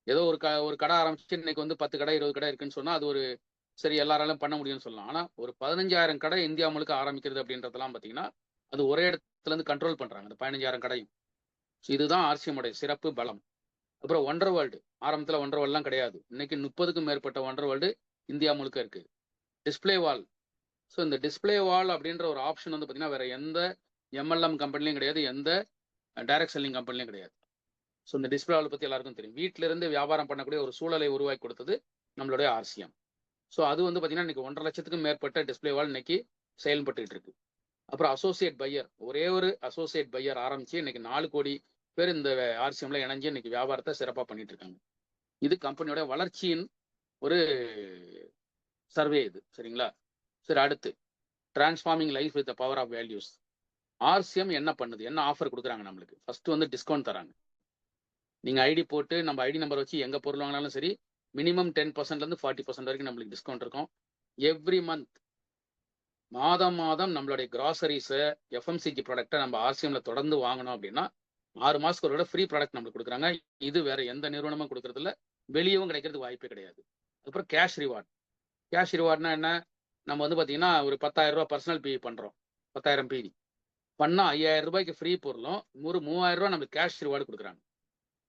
ஏதோ ஒரு கடை ஆரம்பிச்சு இன்னைக்கு வந்து 10 கடை 20 கடை இருக்குன்னு சொன்னா அது ஒரு சரி எல்லாராலும் பண்ண முடியும்னு சொல்லலாம். ஆனா ஒரு 15,000 கடை இந்தியா முழுக்க ஆரம்பிக்கிறது அப்படின்றதெல்லாம் பாத்தீங்கன்னா அது ஒரே இடத்துல இருந்து கண்ட்ரோல் பண்றாங்க, அந்த 15,000 கடையும். இதுதான் ஆர்சிஎம் சிறப்பு பலம். அப்புறம் ஒண்டர் வேர்ல்டு, ஆரம்பத்துல ஒண்டர் வேர்ல்டுலாம் கிடையாது. இன்னைக்கு 30க்கும் மேற்பட்ட ஒண்டர் வேர்ல்டு இந்தியா முழுக்க இருக்கு. டிஸ்பிளே வால். ஸோ இந்த டிஸ்பிளே வால் அப்படின்ற ஒரு ஆப்ஷன் வந்து பார்த்தீங்கன்னா வேற எந்த எம்எல்எம் கம்பெனிலையும் கிடையாது, எந்த டைரக்ட் செல்லிங் கம்பெனிலையும் கிடையாது. ஸோ இந்த டிஸ்பிளே வால் பற்றி எல்லாருக்கும் தெரியும். வீட்டில இருந்து வியாபாரம் பண்ணக்கூடிய ஒரு சூழலை உருவாக்கி கொடுத்தது நம்மளுடைய ஆர்சிஎம். ஸோ அது வந்து பார்த்தீங்கன்னா இன்னைக்கு 1.5 லட்சத்துக்கும் மேற்பட்ட டிஸ்பிளே வால் இன்னைக்கு செயல்பட்டு இருக்கு. அப்புறம் அசோசியேட் பையர், ஒரே ஒரு அசோசியேட் பையர் ஆரம்பிச்சு இன்னைக்கு 4 கோடி பேர் இந்த ஆர்சிஎம்ல இணைஞ்சு இன்னைக்கு வியாபாரத்தை சிறப்பாக பண்ணிட்டு இருக்காங்க. இது கம்பெனியோட வளர்ச்சியின் ஒரு சர்வே இது. சரிங்களா? சரி, அடுத்து transforming life with power of values. RCM என்ன பண்ணுது, என்ன ஆஃபர் கொடுக்குறாங்க நம்மளுக்கு? ஃபர்ஸ்ட் வந்து டிஸ்கவுண்ட் தராங்க. நீங்க ஐடி போட்டு நம்ம ஐடி நம்பர் வச்சு எங்க பொருள் வாங்கினாலும் சரி, மினிமம் 10%லேருந்து 40% வரைக்கும் நம்மளுக்கு டிஸ்கவுண்ட் இருக்கும். எவ்ரி மந்த், மாதம் நம்மளுடைய கிராசரிஸை, எஃப்எம்சிஜி ப்ராடக்டை நம்ம ஆர்சிஎம்ல தொடர்ந்து வாங்கணும் அப்படின்னா 6 மாசத்துக்கு ஒரு ஃப்ரீ ப்ராடக்ட் நம்மளுக்கு கொடுக்குறாங்க. இது வேற எந்த நிறுவனமும் கொடுக்கறது இல்லை, வெளியவும் கிடைக்கிறதுக்கு வாய்ப்பே கிடையாது. அப்புறம் கேஷ் ரிவார்ட். கேஷ் ரிவார்ட்னா என்ன? நம்ம வந்து பார்த்தீங்கன்னா ஒரு 10,000 ரூபாய் பர்சனல் பிவி பண்றோம். 10,000 பிவி பண்ணா 5,000 ரூபாய்க்கு ஃப்ரீ பொருளும் ஒரு 3,000 ரூபாய் நம்மளுக்கு கேஷ் ரிவார்டு கொடுக்குறாங்க.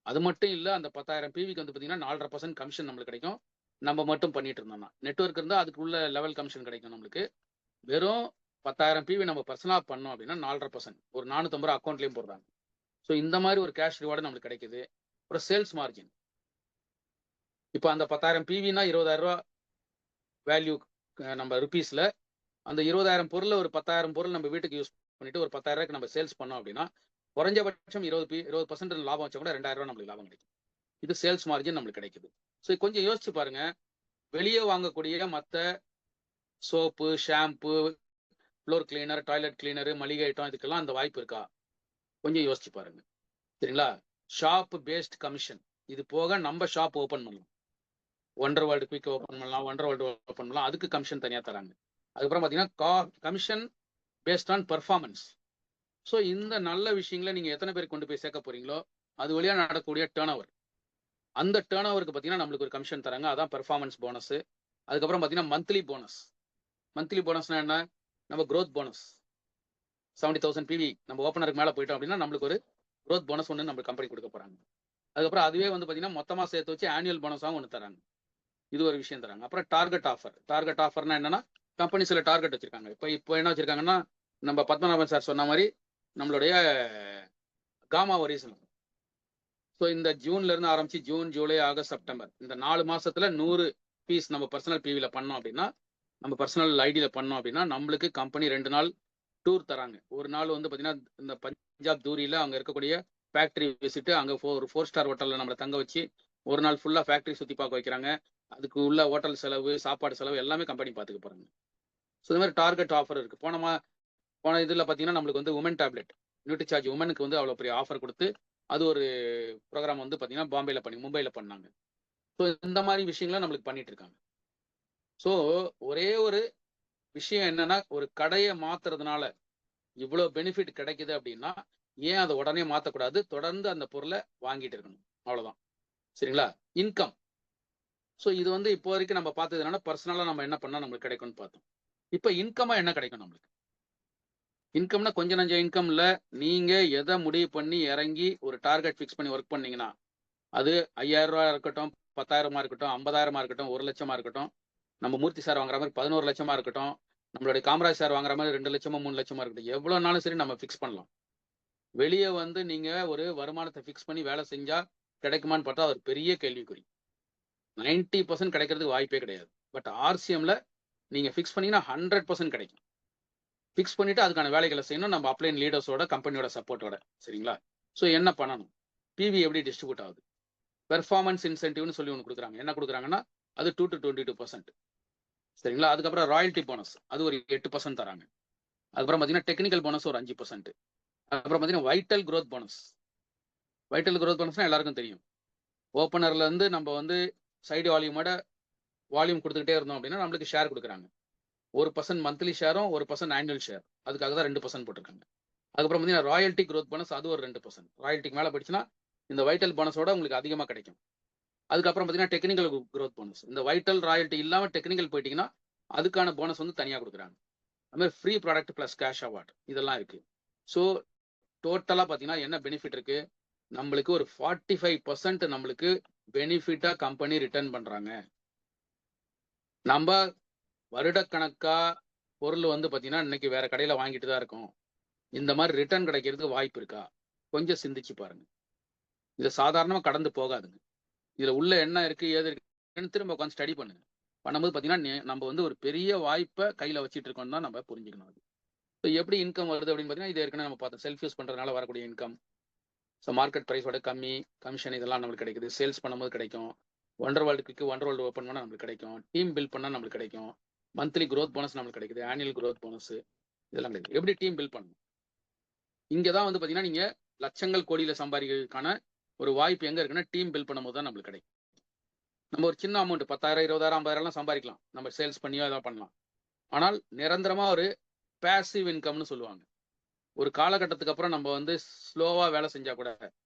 அது மட்டும் இல்ல, அந்த 10,000 பிவிக்கு வந்து பார்த்தீங்கன்னா 4.5% கமிஷன் நம்மளுக்கு கிடைக்கும். நம்ம மட்டும் பண்ணிட்டு இருந்தோம்னா. நெட்வொர்க் இருந்தா அதுக்கு உள்ள லெவல் கமிஷன் கிடைக்கும் நம்மளுக்கு. வெறும் 10,000 பிவி நம்ம பர்சனலா பண்ணோம் அப்படின்னா 4.5% ஒரு 450 ரூபாய் அக்கௌண்ட்லயும் போடுறாங்க. ஸோ இந்த மாதிரி ஒரு கேஷ் ரிவார்டு நம்மளுக்கு கிடைக்குது. அப்புறம் சேல்ஸ் மார்ஜின். இப்போ அந்த 10,000 பிவினா 20,000 ரூபாய் வேல்யூ நம்ம ருபீஸ்ல அந்த 20,000 பொருள்ல ஒரு 10,000 பொருள் நம்ம வீட்டுக்கு யூஸ் பண்ணிட்டு ஒரு 10,000 ரூபாய்க்கு நம்ம சேல்ஸ் பண்ணோம் அப்படின்னா குறைஞ்சபட்சம் 20% லாபம் வச்சா கூட 2,000 ரூபாய் நம்மளுக்கு லாபம் கிடைக்கும். இது சேல்ஸ் மார்ஜின் நம்மளுக்கு கிடைக்குது. ஸோ கொஞ்சம் யோசிச்சு பாருங்க. வெளியே வாங்கக்கூடிய மற்ற soap, shampoo, floor cleaner, toilet cleaner, மளிகை ஐட்டம் இதுக்கெல்லாம் அந்த வாய்ப்பு இருக்கா? கொஞ்சம் யோசிச்சு பாருங்க. சரிங்களா? Shop based commission. இது போக நம்ம ஷாப் ஓபன் பண்ணலாம். ஒண்டர் வேர்ல்டு குயிக் ஓபன் பண்ணலாம், ஒண்டர் வேர்ல்டு ஓபன் பண்ணலாம். அதுக்கு கமிஷன் தனியா தராங்க. அதுக்கப்புறம் பார்த்தீங்கன்னா commission based on performance. So இந்த நல்ல விஷயங்களை நீங்க எத்தனை பேர் கொண்டு போய் சேர்க்க போறீங்களோ அது வழியா நடக்கக்கூடிய டேர்ன் ஓவர். அந்த டேர்ன் ஓவருக்கு பார்த்தீங்கன்னா நம்மளுக்கு ஒரு கமிஷன் தராங்க. அதான் பெர்ஃபார்மன்ஸ் போனஸ். அதுக்கப்புறம் பார்த்தீங்கன்னா மந்த்லி போனஸ். மந்த்லி போனஸ்னா என்ன? நம்ம growth போனஸ் 70,000 பிவி நம்ம ஓப்பனருக்கு மேலே போயிட்டோம் அப்படின்னா நம்மளுக்கு ஒரு growth போனஸ் ஒன்று நம்ம கம்பெனி கொடுக்க போறாங்க. அதுக்கப்புறம் அதுவே வந்து பார்த்தீங்கன்னா மொத்தமாக சேர்த்து வச்சு ஆனுவல் போனஸாகவும் ஒன்று தராங்க. இது ஒரு விஷயம் தராங்க. அப்புறம் டார்கெட் ஆஃபர். டார்கெட் ஆஃபர்னா என்னன்னா கம்பெனி சில டார்கெட் வச்சிருக்காங்க. இப்போ என்ன வச்சிருக்காங்கன்னா நம்ம பத்மநாபன் சார் சொன்ன மாதிரி நம்மளுடைய காமா ஒரிசன். ஸோ இந்த ஜூன்ல இருந்து ஆரம்பிச்சு ஜூன், ஜூலை, ஆகஸ்ட், செப்டம்பர் இந்த 4 மாசத்துல 100 பீஸ் நம்ம பர்சனல் பிவில பண்ணோம் அப்படின்னா நம்ம பர்சனல் ஐடியில் பண்ணோம் அப்படின்னா நம்மளுக்கு கம்பெனி 2 நாள் டூர் தராங்க. ஒரு நாள் வந்து பார்த்தீங்கன்னா இந்த பஞ்சாப் தூரியில் அங்கே இருக்கக்கூடிய ஃபேக்ட்ரி விசிட்டு அங்கே ஒரு 4 ஸ்டார் ஹோட்டலில் நம்மளை தங்க வச்சு ஒரு நாள் ஃபுல்லாக ஃபேக்ட்ரி சுற்றி பார்க்க வைக்கிறாங்க. அதுக்கு உள்ள ஹோட்டல் செலவு, சாப்பாடு செலவு எல்லாமே கம்பெனி பார்த்துக்க போகிறாங்க. ஸோ இந்த மாதிரி டார்கெட் ஆஃபர் இருக்குது. போன இதில் பார்த்தீங்கன்னா நம்மளுக்கு வந்து உமன் டேப்லெட் நியூட்ரிசார்ஜ் உமனுக்கு வந்து அவ்வளோ பெரிய ஆஃபர் கொடுத்து அது ஒரு ப்ரோக்ராம் வந்து பார்த்தீங்கன்னா மும்பையில் பண்ணாங்க. ஸோ இந்த மாதிரி விஷயங்களை நம்மளுக்கு பண்ணிட்டு இருக்காங்க. ஸோ ஒரே ஒரு விஷயம் என்னன்னா ஒரு கடையை மாத்துறதுனால இவ்வளவு பெனிஃபிட் கிடைக்குது அப்படின்னா ஏன் அதை உடனே மாற்றக்கூடாது? தொடர்ந்து அந்த பொருளை வாங்கிட்டு இருக்கணும். அவ்வளவுதான். சரிங்களா? இன்கம். ஸோ இது வந்து இப்போ வரைக்கும் நம்ம பார்த்ததுனால பர்சனலாக நம்ம என்ன பண்ணால் நம்மளுக்கு கிடைக்கும்னு பார்த்தோம். இப்போ இன்கமா என்ன கிடைக்கும் நம்மளுக்கு? இன்கம்னா கொஞ்சம் நஞ்ச இன்கம் இல்லை. நீங்க எதை முடிவு பண்ணி இறங்கி ஒரு டார்கெட் ஃபிக்ஸ் பண்ணி ஒர்க் பண்ணீங்கன்னா அது 5,000 ரூபாய் இருக்கட்டும், 10,000 இருக்கட்டும், 50,000 இருக்கட்டும், 1 லட்சமா இருக்கட்டும், நம்ம மூர்த்தி சார் வாங்குற மாதிரி 11 லட்சமா இருக்கட்டும், நம்மளுடைய காமராஜ் சார் வாங்குற மாதிரி 2 லட்சமோ 3 லட்சமா இருக்கட்டும், எவ்வளவு நாளும் சரி நம்ம ஃபிக்ஸ் பண்ணலாம். வெளியே வந்து நீங்க ஒரு வருமானத்தை ஃபிக்ஸ் பண்ணி வேலை செஞ்சா கிடைக்குமான்னு பார்த்தா அது பெரிய கேள்விக்குறி. 90% கிடைக்கிறதுக்கு வாய்ப்பே கிடையாது. பட் ஆர்சிஎம்ல நீங்க ஃபிக்ஸ் பண்ணீங்கன்னா 100% கிடைக்கும். ஃபிக்ஸ் பண்ணிட்டு அதுக்கான வேலைகளை செய்யணும். நம்ம அப்ளைன் லீடர்ஸோட கம்பெனியோட சப்போர்ட்டோட. சரிங்களா? ஸோ என்ன பண்ணணும்? பிவி எப்படி டிஸ்ட்ரிபியூட் ஆகுது? பெர்ஃபார்மன்ஸ் இன்சென்டிவ்னு சொல்லி ஒன்று கொடுக்குறாங்க. என்ன கொடுக்குறாங்கன்னா அது 2 to 22%. சரிங்களா? அதுக்கப்புறம் ராயல்ட்டி போனஸ் அது ஒரு 8% தராங்க. அதுக்கப்புறம் பார்த்தீங்கன்னா டெக்னிக்கல் போனஸ் ஒரு 5%. அதுக்கப்புறம் பார்த்தீங்கன்னா vital growth bonus. Vital growth போனஸ்னா எல்லாருக்கும் தெரியும். ஓப்பனர்ல இருந்து நம்ம வந்து சைடு வால்யூம் கொடுத்துக்கிட்டே இருந்தோம் அப்படின்னா நம்மளுக்கு ஷேர் கொடுக்குறாங்க. 1% மந்த்லி ஷேரும் 1% ஆனுவல் ஷேர். அதுக்காக தான் 2% போட்டிருக்காங்க. அதுக்கப்புறம் பார்த்தீங்கன்னா ராயல்ட்டி growth போனஸ் அது ஒரு 2%. ராயல்ட்டிக்கு மேலே போயிடுச்சுன்னா இந்த வைட்டல் போனஸோட உங்களுக்கு அதிகமாக கிடைக்கும். அதுக்கப்புறம் பார்த்தீங்கன்னா டெக்னிக்கல் growth போனஸ். இந்த வைட்டல் ராயல்ட்டி இல்லாமல் டெக்னிக்கல் போயிட்டீங்கன்னா அதுக்கான போனஸ் வந்து தனியாக கொடுக்குறாங்க. அது மாதிரி free product plus cash award இதெல்லாம் இருக்கு. ஸோ டோட்டலாக பார்த்தீங்கன்னா என்ன பெனிஃபிட் இருக்கு? நம்மளுக்கு ஒரு 45% நம்மளுக்கு பெனிஃபிட்டா கம்பெனி ரிட்டர்ன் பண்றாங்க. நம்ம வருடக்கணக்கா பொருள் வந்து பார்த்தீங்கன்னா இன்னைக்கு வேற கடையில வாங்கிட்டு தான் இருக்கோம். இந்த மாதிரி ரிட்டர்ன் கிடைக்கிறதுக்கு வாய்ப்பு இருக்கா? கொஞ்சம் சிந்திச்சு பாருங்க. இதை சாதாரணமாக கடந்து போகாதுங்க. இதுல உள்ள என்ன இருக்கு ஏது இருக்குன்னு திரும்ப உட்காந்து ஸ்டடி பண்ணுங்க. பண்ணும்போது பார்த்தீங்கன்னா நம்ம வந்து ஒரு பெரிய வாய்ப்பை கையில வச்சுட்டு இருக்கோம் தான் நம்ம புரிஞ்சுக்கணும். அது ஸோ எப்படி இன்கம் வருது அப்படின்னு பார்த்தீங்கன்னா இது ஏற்கனவே நம்ம பார்த்தோம். செல்ஃப் யூஸ் பண்றதுனால வரக்கூடிய இன்கம். ஸோ மார்க்கெட் ப்ரைஸோட கம்மி கமிஷன் இதெல்லாம் நம்மளுக்கு கிடைக்குது. சேல்ஸ் பண்ணும்போது கிடைக்கும். ஒண்டர் வேர்ல்டு ஓப்பன் பண்ணால் நம்மளுக்கு கிடைக்கும். டீம் பில்ட் பண்ணால் நம்மளுக்கு கிடைக்கும். மந்த்லி growth போனஸ் நம்மளுக்கு கிடைக்குது. ஆனுவல் growth போனஸ் இதெல்லாம் கிடைக்குது. எப்படி டீம் பில்ட் பண்ணணும்? இங்கே தான் வந்து பார்த்தீங்கன்னா நீங்க லட்சங்கள் கோடியில சம்பாதிக்கிறதுக்கான ஒரு வாய்ப்பு எங்க இருக்குன்னா டீம் பில்ட் பண்ணும்போது தான் நம்மளுக்கு கிடைக்கும். நம்ம ஒரு சின்ன அமௌண்ட் 10,000, 20,000, 50,000 சம்பாதிக்கலாம். நம்ம சேல்ஸ் பண்ணியோ ஏதாவது பண்ணலாம். ஆனால் நிரந்தரமா ஒரு பேசிவ் இன்கம்னு சொல்லுவாங்க. ஒரு காலகட்டத்துக்கு அப்புறம் நம்ம வந்து ஸ்லோவா வேலை செஞ்சா கூட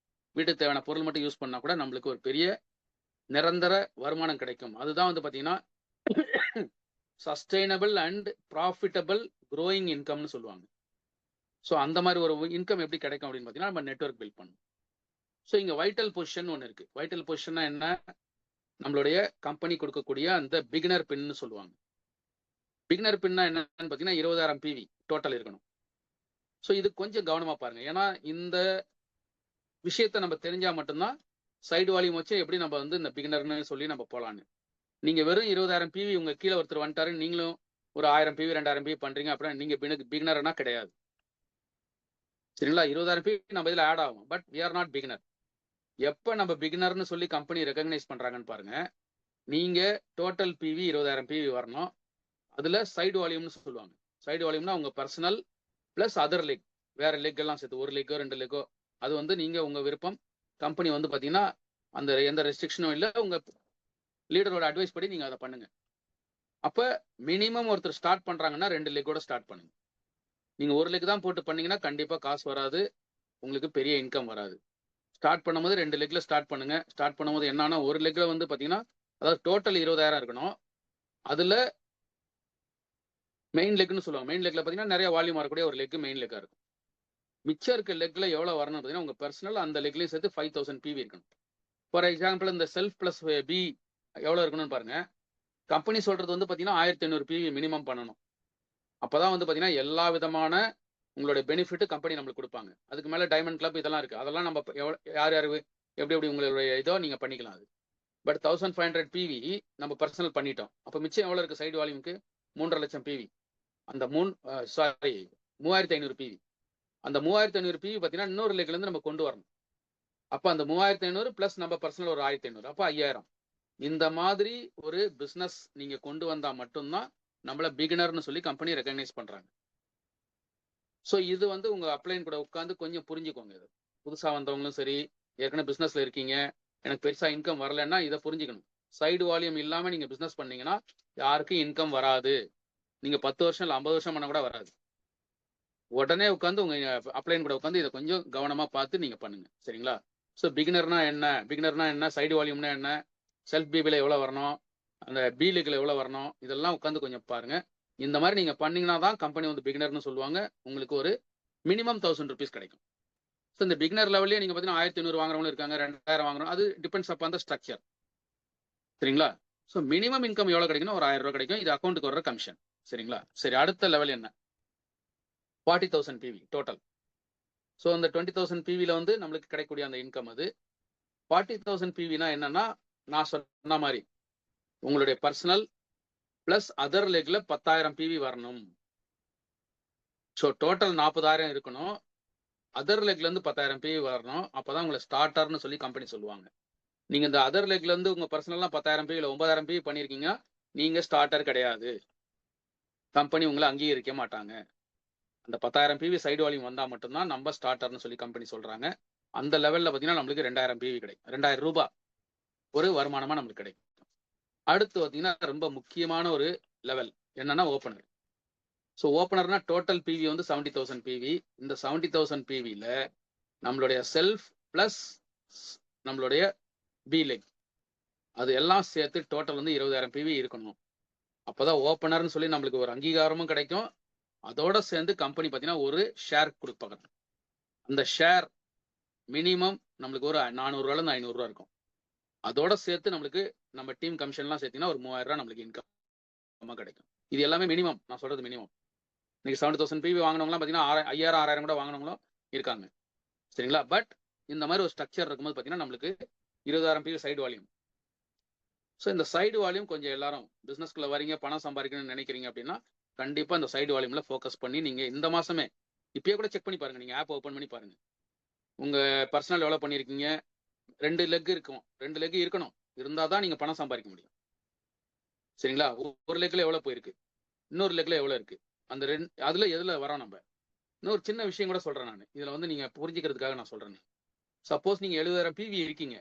வீட்டுக்கு தேவையான பொருள் மட்டும் யூஸ் பண்ணா கூட நம்மளுக்கு ஒரு பெரிய நிரந்தர வருமானம் கிடைக்கும். அதுதான் வந்து பார்த்தீங்கன்னா சஸ்டைனபிள் அண்ட் ப்ராஃபிட்டபிள் க்ரோயிங் இன்கம்னு சொல்லுவாங்க. ஸோ அந்த மாதிரி ஒரு இன்கம் எப்படி கிடைக்கும் அப்படின்னு பார்த்தீங்கன்னா நம்ம நெட்வொர்க் பில்ட் பண்ணணும். ஸோ இங்கே வைட்டல் பொசிஷன் ஒன்று இருக்கு. வைட்டல் பொசிஷன்னா என்ன? நம்மளுடைய கம்பெனி கொடுக்கக்கூடிய அந்த பிகினர் பின்னு சொல்லுவாங்க. பிகினர் பின்னா என்னன்னு பார்த்தீங்கன்னா 20,000 பிவி டோட்டல் இருக்கணும். ஸோ இது கொஞ்சம் கவனமாக பாருங்க. ஏன்னா இந்த விஷயத்த நம்ம தெரிஞ்சா மட்டும்தான் சைடு வால்யூம் வச்சு எப்படி நம்ம வந்து இந்த பிகினர்னு சொல்லி நம்ம போகலான்னு. நீங்க வெறும் 20,000 பிவி உங்க கீழே ஒருத்தர் வந்துட்டாரு, நீங்களும் ஒரு 1000 பிவி 2000 பிவி பண்றீங்க அப்படின்னா நீங்க பிகினர்னா கிடையாது. சரிங்களா? 20,000 பிவி நம்ம இதில் ஆட் ஆகும். But we are not beginner. எப்போ நம்ம பிகினர்னு சொல்லி கம்பெனி ரெகக்னைஸ் பண்றாங்கன்னு பாருங்க. நீங்க டோட்டல் பிவி 20,000 பிவி வரணும். அதுல சைடு வால்யூம்னு சொல்லுவாங்க. சைடு வால்யூம்னா உங்க பர்சனல் பிளஸ் அதர் லெக், வேற லெக் எல்லாம் சேர்த்து 1 லெக்கோ 2 லெக்கோ, அது வந்து நீங்க உங்க விருப்பம். கம்பெனி வந்து பாத்தீங்கன்னா அந்த எந்த ரெஸ்ட்ரிக்ஷனும் இல்லை. உங்க லீடரோட அட்வைஸ் படி நீங்க அதை பண்ணுங்க. அப்ப மினிமம் ஒருத்தர் ஸ்டார்ட் பண்றாங்கன்னா 2 லெக்கோட ஸ்டார்ட் பண்ணுங்க. நீங்க 1 லெக் தான் போட்டு பண்ணீங்கன்னா கண்டிப்பா காசு வராது, உங்களுக்கு பெரிய இன்கம் வராது. ஸ்டார்ட் பண்ணும்போது 2 லெக்ல ஸ்டார்ட் பண்ணுங்க. ஸ்டார்ட் பண்ணும்போது என்னன்னா 1 லெக்ல வந்து பாத்தீங்கன்னா அதாவது டோட்டல் 20,000 இருக்கணும். அதுல மெயின் லெக்னு சொல்லுவாங்க. மெயின் லெக்ல பாத்தீங்கன்னா நிறைய வால்யூம் வரக்கூடிய ஒரு லெக் மெயின் லெக்கா இருக்கும். மிச்சம் இருக்க லெக்ல எவ்வளவு வரணும் பாத்தீங்கன்னா உங்க பர்சனல் அந்த லெக்லயும் சேர்த்து 5,000 பிவி இருக்கணும். ஃபார் எக்ஸாம்பிள் இந்த செல்ஃப் பிளஸ் பி எவ்வளவு இருக்கணும்னு பாருங்க. கம்பெனி சொல்றது வந்து பாத்தீங்கன்னா 1,500 பிவி மினிமம் பண்ணணும். அப்பதான் வந்து பாத்தீங்கன்னா எல்லா விதமான உங்களுடைய பெனிஃபிட் கம்பெனி நம்மளுக்கு கொடுப்பாங்க. அதுக்கு மேல டைமண்ட் கிளப் இதெல்லாம் இருக்கு. அதெல்லாம் நம்ம யார் யாரு எப்படி எப்படி உங்களுடைய இதோ நீங்க பண்ணிக்கலாம். அது பட் 1,500 பிவி நம்ம பர்சனல் பண்ணிட்டோம். அப்ப மிச்சம் எவ்வளவு இருக்கு சைடு வால்யூமுக்கு? 3.5 லட்சம் பிவி. அந்த 3,500 பிவி. அந்த 3,500 பிவி பாத்தீங்கன்னா இன்னொரு லெக்ல இருந்து நம்ம கொண்டு வரணும். அப்ப அந்த 3,500 பிளஸ் நம்ம பர்சனல் ஒரு 1,500, அப்ப 5,000. இந்த மாதிரி ஒரு பிசினஸ் நீங்க கொண்டு வந்தா மட்டும்தான் நம்மள பிகினர்னு சொல்லி கம்பெனி ரெகக்னைஸ் பண்றாங்க. ஸோ இது வந்து உங்க அப்ளைன் கூட உட்காந்து கொஞ்சம் புரிஞ்சுக்கோங்க. இது புதுசா வந்தவங்களும் சரி, ஏற்கனவே பிசினஸ்ல இருக்கீங்க, எனக்கு பெருசா இன்கம் வரலன்னா இதை புரிஞ்சுக்கணும். சைடு வால்யூம் இல்லாம நீங்க பிசினஸ் பண்ணீங்கன்னா யாருக்கும் இன்கம் வராது. நீங்க 10 வருஷம் இல்லை 50 வருஷம் பண்ண கூட வராது. உடனே உட்காந்து உங்க அப்ளைன் கூட உட்காந்து இதை கொஞ்சம் கவனமா பார்த்து நீங்க பண்ணுங்க. சரிங்களா? ஸோ பிகினர்னா என்ன, சைடு வால்யூம்னா என்ன, செல்ஃப் பிபில எவ்வளவு வரணும், அந்த பி லெக்ல எவ்வளவு வரணும், இதெல்லாம் உட்காந்து கொஞ்சம் பாருங்க. இந்த மாதிரி நீங்க பண்ணீங்கன்னா தான் கம்பெனி வந்து பிகினர்னு சொல்லுவாங்க. உங்களுக்கு ஒரு மினிமம் 1,000 ருபீஸ் கிடைக்கும். ஸோ இந்த பிகினர் லெவல்லே நீங்க பார்த்தீங்கன்னா 1,500 வாங்குறவங்களும் இருக்காங்க, 2,000 வாங்குறோம். அது டிபெண்ட்ஸ் அப் அந்த ஸ்ட்ரக்சர். சரிங்களா? ஸோ மினிமம் இன்கம் எவ்வளவு கிடைக்கும்னா ஒரு 1,000 ரூபாய் கிடைக்கும். இது அக்கௌண்ட்டுக்கு வர்ற கமிஷன். சரிங்களா? சரி, அடுத்த லெவல் என்ன? 40,000 பிவி டோட்டல். ஸோ அந்த 20,000 பிவில வந்து நம்மளுக்கு கிடைக்கக்கூடிய அந்த இன்கம் அது. 40,000 பிவினா என்னன்னா நான் சொன்ன மாதிரி உங்களுடைய பர்சனல் பிளஸ் அதர் லெக்ல 10,000 பிவி வரணும். ஸோ டோட்டல் 40,000 இருக்கணும். அதர் லெக்ல இருந்து 10,000 பிவி வரணும். அப்பதான் உங்களை ஸ்டார்டர்னு சொல்லி கம்பெனி சொல்லுவாங்க. நீங்க இந்த அதர் லெக்ல இருந்து உங்க பர்சனல்லாம் 10,000 பிவி 9,000 பிவி பண்ணிருக்கீங்க, நீங்க ஸ்டார்டர் கிடையாது. கம்பெனி உங்களை அங்கீகரிக்க மாட்டாங்க. அந்த 10,000 பிவி சைடு வால்யூம் வந்தா மட்டும்தான் நம்ம ஸ்டார்டர்னு சொல்லி கம்பெனி சொல்றாங்க. அந்த லெவல்ல பாத்தீங்கன்னா நம்மளுக்கு 2,000 பிவி கிடைக்கும். 2,000 ரூபாய் ஒரு வருமானமா நம்மளுக்கு கிடைக்கும். அடுத்து பாத்தீங்கன்னா ரொம்ப முக்கியமான ஒரு லெவல் என்னன்னா ஓப்பனர். ஸோ ஓப்பனர்னா டோட்டல் பிவி வந்து 70,000 பிவி. இந்த 70,000 பிவில நம்மளுடைய செல்ஃப் பிளஸ் நம்மளுடைய பி லெக் அது எல்லாம் சேர்த்து டோட்டல் வந்து 20,000 பிவி இருக்கணும். அப்போதான் ஓப்பனர்னு சொல்லி நம்மளுக்கு ஒரு அங்கீகாரமும் கிடைக்கும். அதோட சேர்ந்து கம்பெனி பார்த்தீங்கன்னா ஒரு ஷேர் கொடுப்பாங்க. அந்த ஷேர் மினிமம் நம்மளுக்கு ஒரு 400 ரூபாயிலிருந்து 500 ரூபா இருக்கும். அதோட சேர்த்து நம்மளுக்கு நம்ம டீம் கமிஷன்லாம் சேர்த்தீங்கன்னா ஒரு 3,000 ரூபாய் நம்மளுக்கு இன்கம் கிடைக்கும். இது எல்லாமே மினிமம், நான் சொல்றது மினிமம். இன்னைக்கு 70,000 பிவி வாங்கினவங்களாம் பார்த்தீங்கன்னா 5,000 6,000 கூட வாங்கினவங்களும் இருக்காங்க. சரிங்களா? பட் இந்த மாதிரி ஒரு ஸ்ட்ரக்சர் இருக்கும்போது பார்த்தீங்கன்னா நம்மளுக்கு 20,000 பிவி சைடு வால்யூம். ஸோ இந்த சைடு வால்யூம் கொஞ்சம் எல்லாரும் பிசினஸ்க்குள்ள வரீங்க, பணம் சம்பாதிக்கணும்னு நினைக்கிறீங்க அப்படின்னா கண்டிப்பா இந்த சைடு வால்யூம்ல ஃபோக்கஸ் பண்ணி நீங்க இந்த மாசமே இப்பயே கூட செக் பண்ணி பாருங்க. நீங்க ஆப் ஓப்பன் பண்ணி பாருங்க. உங்க பர்சனல் எவ்வளவு பண்ணிருக்கீங்க? 2 லெக் இருக்கும். 2 லெக் இருக்கணும். இருந்தா தான் நீங்க பணம் சம்பாதிக்க முடியும். சரிங்களா? ஒரு லெக்ல எவ்வளவு போயிருக்கு, இன்னொரு லெக்ல எவ்வளவு இருக்கு, அந்த அதுல எதுல வரோம் நம்ம. இன்னொரு சின்ன விஷயம் கூட சொல்றேன் நான். இதுல வந்து நீங்க புரிஞ்சுக்கிறதுக்காக நான் சொல்றேன். சப்போஸ் நீங்க 70,000 பிவி இருக்கீங்க,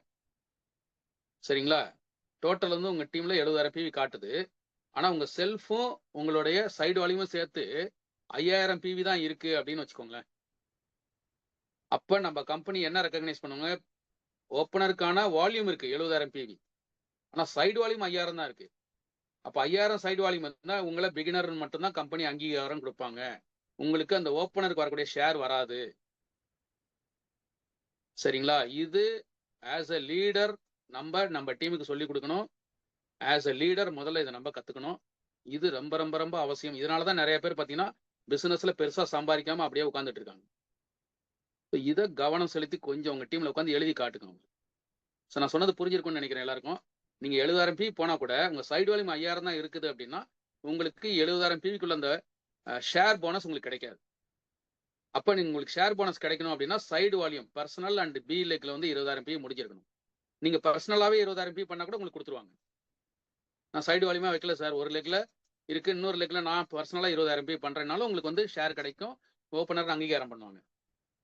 சரிங்களா? டோட்டல் வந்து உங்க டீம்ல 70,000 பிவி காட்டுது. ஆனா உங்க செல்ஃபும் உங்களுடைய சைடு வால்யூமும் சேர்த்து 5,000 பிவி தான் இருக்கு அப்படின்னு வச்சுக்கோங்களேன். அப்ப நம்ம கம்பெனி என்ன ரெகக்னைஸ் பண்ணுவாங்க? ஓப்பனருக்கான வால்யூம் இருக்கு 70,000 பிவி, ஆனா சைடு வால்யூம் 5,000 தான் இருக்கு. அப்போ 5000 சைடு வால்யூம் இருந்தா உங்களை பிகினர் மட்டும்தான் கம்பெனி அங்கீகாரம் கொடுப்பாங்க. உங்களுக்கு அந்த ஓப்பனருக்கு வரக்கூடிய ஷேர் வராது. சரிங்களா? இது ஆஸ் அ லீடர் நம்ம டீமுக்கு சொல்லி கொடுக்கணும். ஆஸ் அ லீடர் முதல்ல இதை நம்ம கத்துக்கணும். இது ரொம்ப ரொம்ப ரொம்ப அவசியம். இதனாலதான் நிறைய பேர் பாத்தீங்கன்னா பிசினஸ்ல பெருசா சம்பாதிக்காம அப்படியே உட்காந்துட்டு இருக்காங்க. இதை கவனம் செலுத்தி கொஞ்சம் உங்க டீம்ல உட்காந்து எழுதி காட்டுங்க. நான் சொன்னது புரிஞ்சிருக்கும்னு நினைக்கிறேன் எல்லாருக்கும். நீங்க 70,000 PV போனா கூட உங்க சைடு வால்யூம் 5000 தான் இருக்குது அப்படின்னா உங்களுக்கு 70,000 PVக்குள்ள அந்த ஷேர் போனஸ் உங்களுக்கு கிடைக்காது. அப்ப நீங்க உங்களுக்கு ஷேர் போனஸ் கிடைக்கணும் அப்படின்னா side volume personal and B லெக்ல வந்து 20,000 PV முடிஞ்சிருக்கணும். நீங்க பர்சனலாவே 20,000 PV பண்ணா கூட உங்களுக்கு கொடுத்துருவாங்க. நான் சைடு வால்யூமா வைக்கல சார், ஒரு லெக்ல இருக்கு, இன்னொரு லெக்ல நான் பர்சனலா 20,000 PV பண்றேனாலும் உங்களுக்கு வந்து ஷேர் கிடைக்கும், ஓப்பனர் அங்கீகாரம் பண்ணுவாங்க.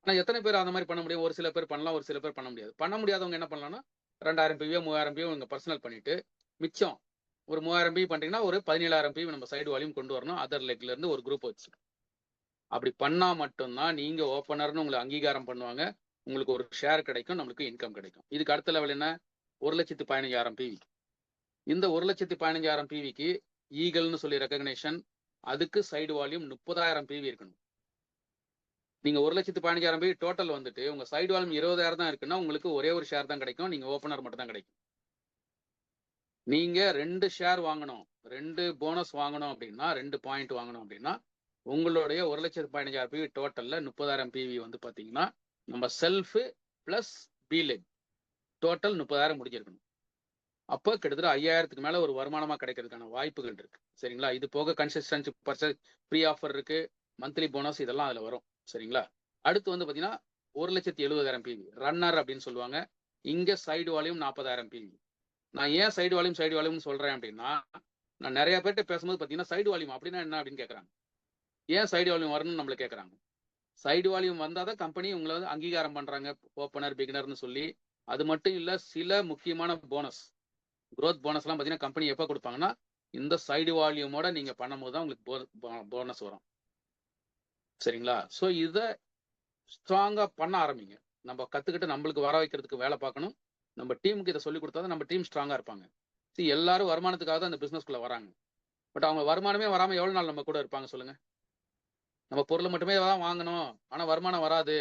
ஆனா எத்தனை பேர் அந்த மாதிரி பண்ண முடியும்? ஒரு சில பேர் பண்ணலாம், ஒரு சில பேர் பண்ண முடியாது. பண்ண முடியாதவங்க என்ன பண்ணலாம்னா 2000 PV 3000 PV நீங்க பர்சனல் பண்ணிட்டு மிச்சம் ஒரு 3000 PV பண்றீங்கன்னா ஒரு 17,000 PV நம்ம சைடு வால்யூம் கொண்டு வரணும். அதர் லெக்ல இருந்து ஒரு குரூப் வச்சு அப்படி பண்ணா மட்டும்தான் நீங்க ஓப்பனர்னு உங்களை அங்கீகாரம் பண்ணுவாங்க. உங்களுக்கு ஒரு ஷேர் கிடைக்கும், நம்மளுக்கு இன்கம் கிடைக்கும். இதுக்கு அடுத்த லெவல் என்ன? 1,15,000 PV. இந்த 1,15,000 PVக்கு ஈகல்னு சொல்லி ரெகக்னேஷன், அதுக்கு சைடு வால்யூம் 30,000 PV இருக்கணும். நீங்க 1,15,000 PV டோட்டல் வந்துட்டு உங்க சைடு வால்யூம் 20,000 தான் இருக்குன்னா உங்களுக்கு ஒரே ஒரு ஷேர் தான் கிடைக்கும். நீங்க ஓப்பனர் மட்டும் தான் கிடைக்கும். நீங்க 2 ஷேர் வாங்கணும், 2 போனஸ் வாங்கணும் அப்படின்னா, 2 பாயிண்ட் வாங்கணும் அப்படின்னா உங்களுடைய 1,15,000 PV டோட்டல்ல 30,000 PV வந்து பாத்தீங்கன்னா நம்ம self plus B leg total 30,000 முடிஞ்சிருக்கணும். அப்போ கிட்டத்தட்ட 5,000க்கு மேல ஒரு வருமானமா கிடைக்கிறதுக்கான வாய்ப்புகள் இருக்கு. சரிங்களா? இது போக கன்சிஸ்டன்சி பர்சேஸ், ப்ரீ ஆஃபர் இருக்கு, மந்த்லி போனஸ், இதெல்லாம் அதுல வரும். சரிங்களா? அடுத்து வந்து பாத்தீங்கன்னா 1,70,000 PV ரன்னர் அப்படின்னு சொல்லுவாங்க. இங்க சைடு வால்யூம் 40,000 PV. நான் ஏன் சைடு வால்யூம் சொல்றேன் அப்படின்னா, நான் நிறைய பேர்கிட்ட பேசும்போது பாத்தீங்கன்னா சைடு வால்யூம் அப்படின்னா என்ன அப்படின்னு கேட்கறாங்க. ஏன் சைடு வால்யூம் வரணும்னு நம்மள கேட்கறாங்க. சைடு வால்யூம் வந்தாதான் கம்பெனி உங்களை வந்து அங்கீகாரம் பண்றாங்க, ஓப்பனர் பிகினர்னு சொல்லி. அது மட்டும் இல்ல, சில முக்கியமான போனஸ், குரோத் போனஸ் எல்லாம் பாத்தீங்கன்னா கம்பெனி எப்ப கொடுப்பாங்கன்னா இந்த சைடு வால்யூமோட நீங்க பண்ணும்போது தான் உங்களுக்கு போனஸ் வரும். சரிங்களா? ஸோ இதை ஸ்ட்ராங்கா பண்ண ஆரம்பிங்க. நம்ம கத்துக்கிட்டு நம்மளுக்கு வர வைக்கிறதுக்கு வேலை பார்க்கணும். நம்ம டீமுக்கு இதை சொல்லி கொடுத்தா நம்ம டீம் ஸ்ட்ராங்கா இருப்பாங்க. எல்லாரும் வருமானத்துக்காக தான் இந்த பிசினஸ்க்குள்ள வராங்க. பட் அவங்க வருமானமே வராம எவ்வளவு நாள் நம்ம கூட இருப்பாங்க சொல்லுங்க? நம்ம பொருளை மட்டுமே தான் வாங்கணும், ஆனா வருமானம் வராது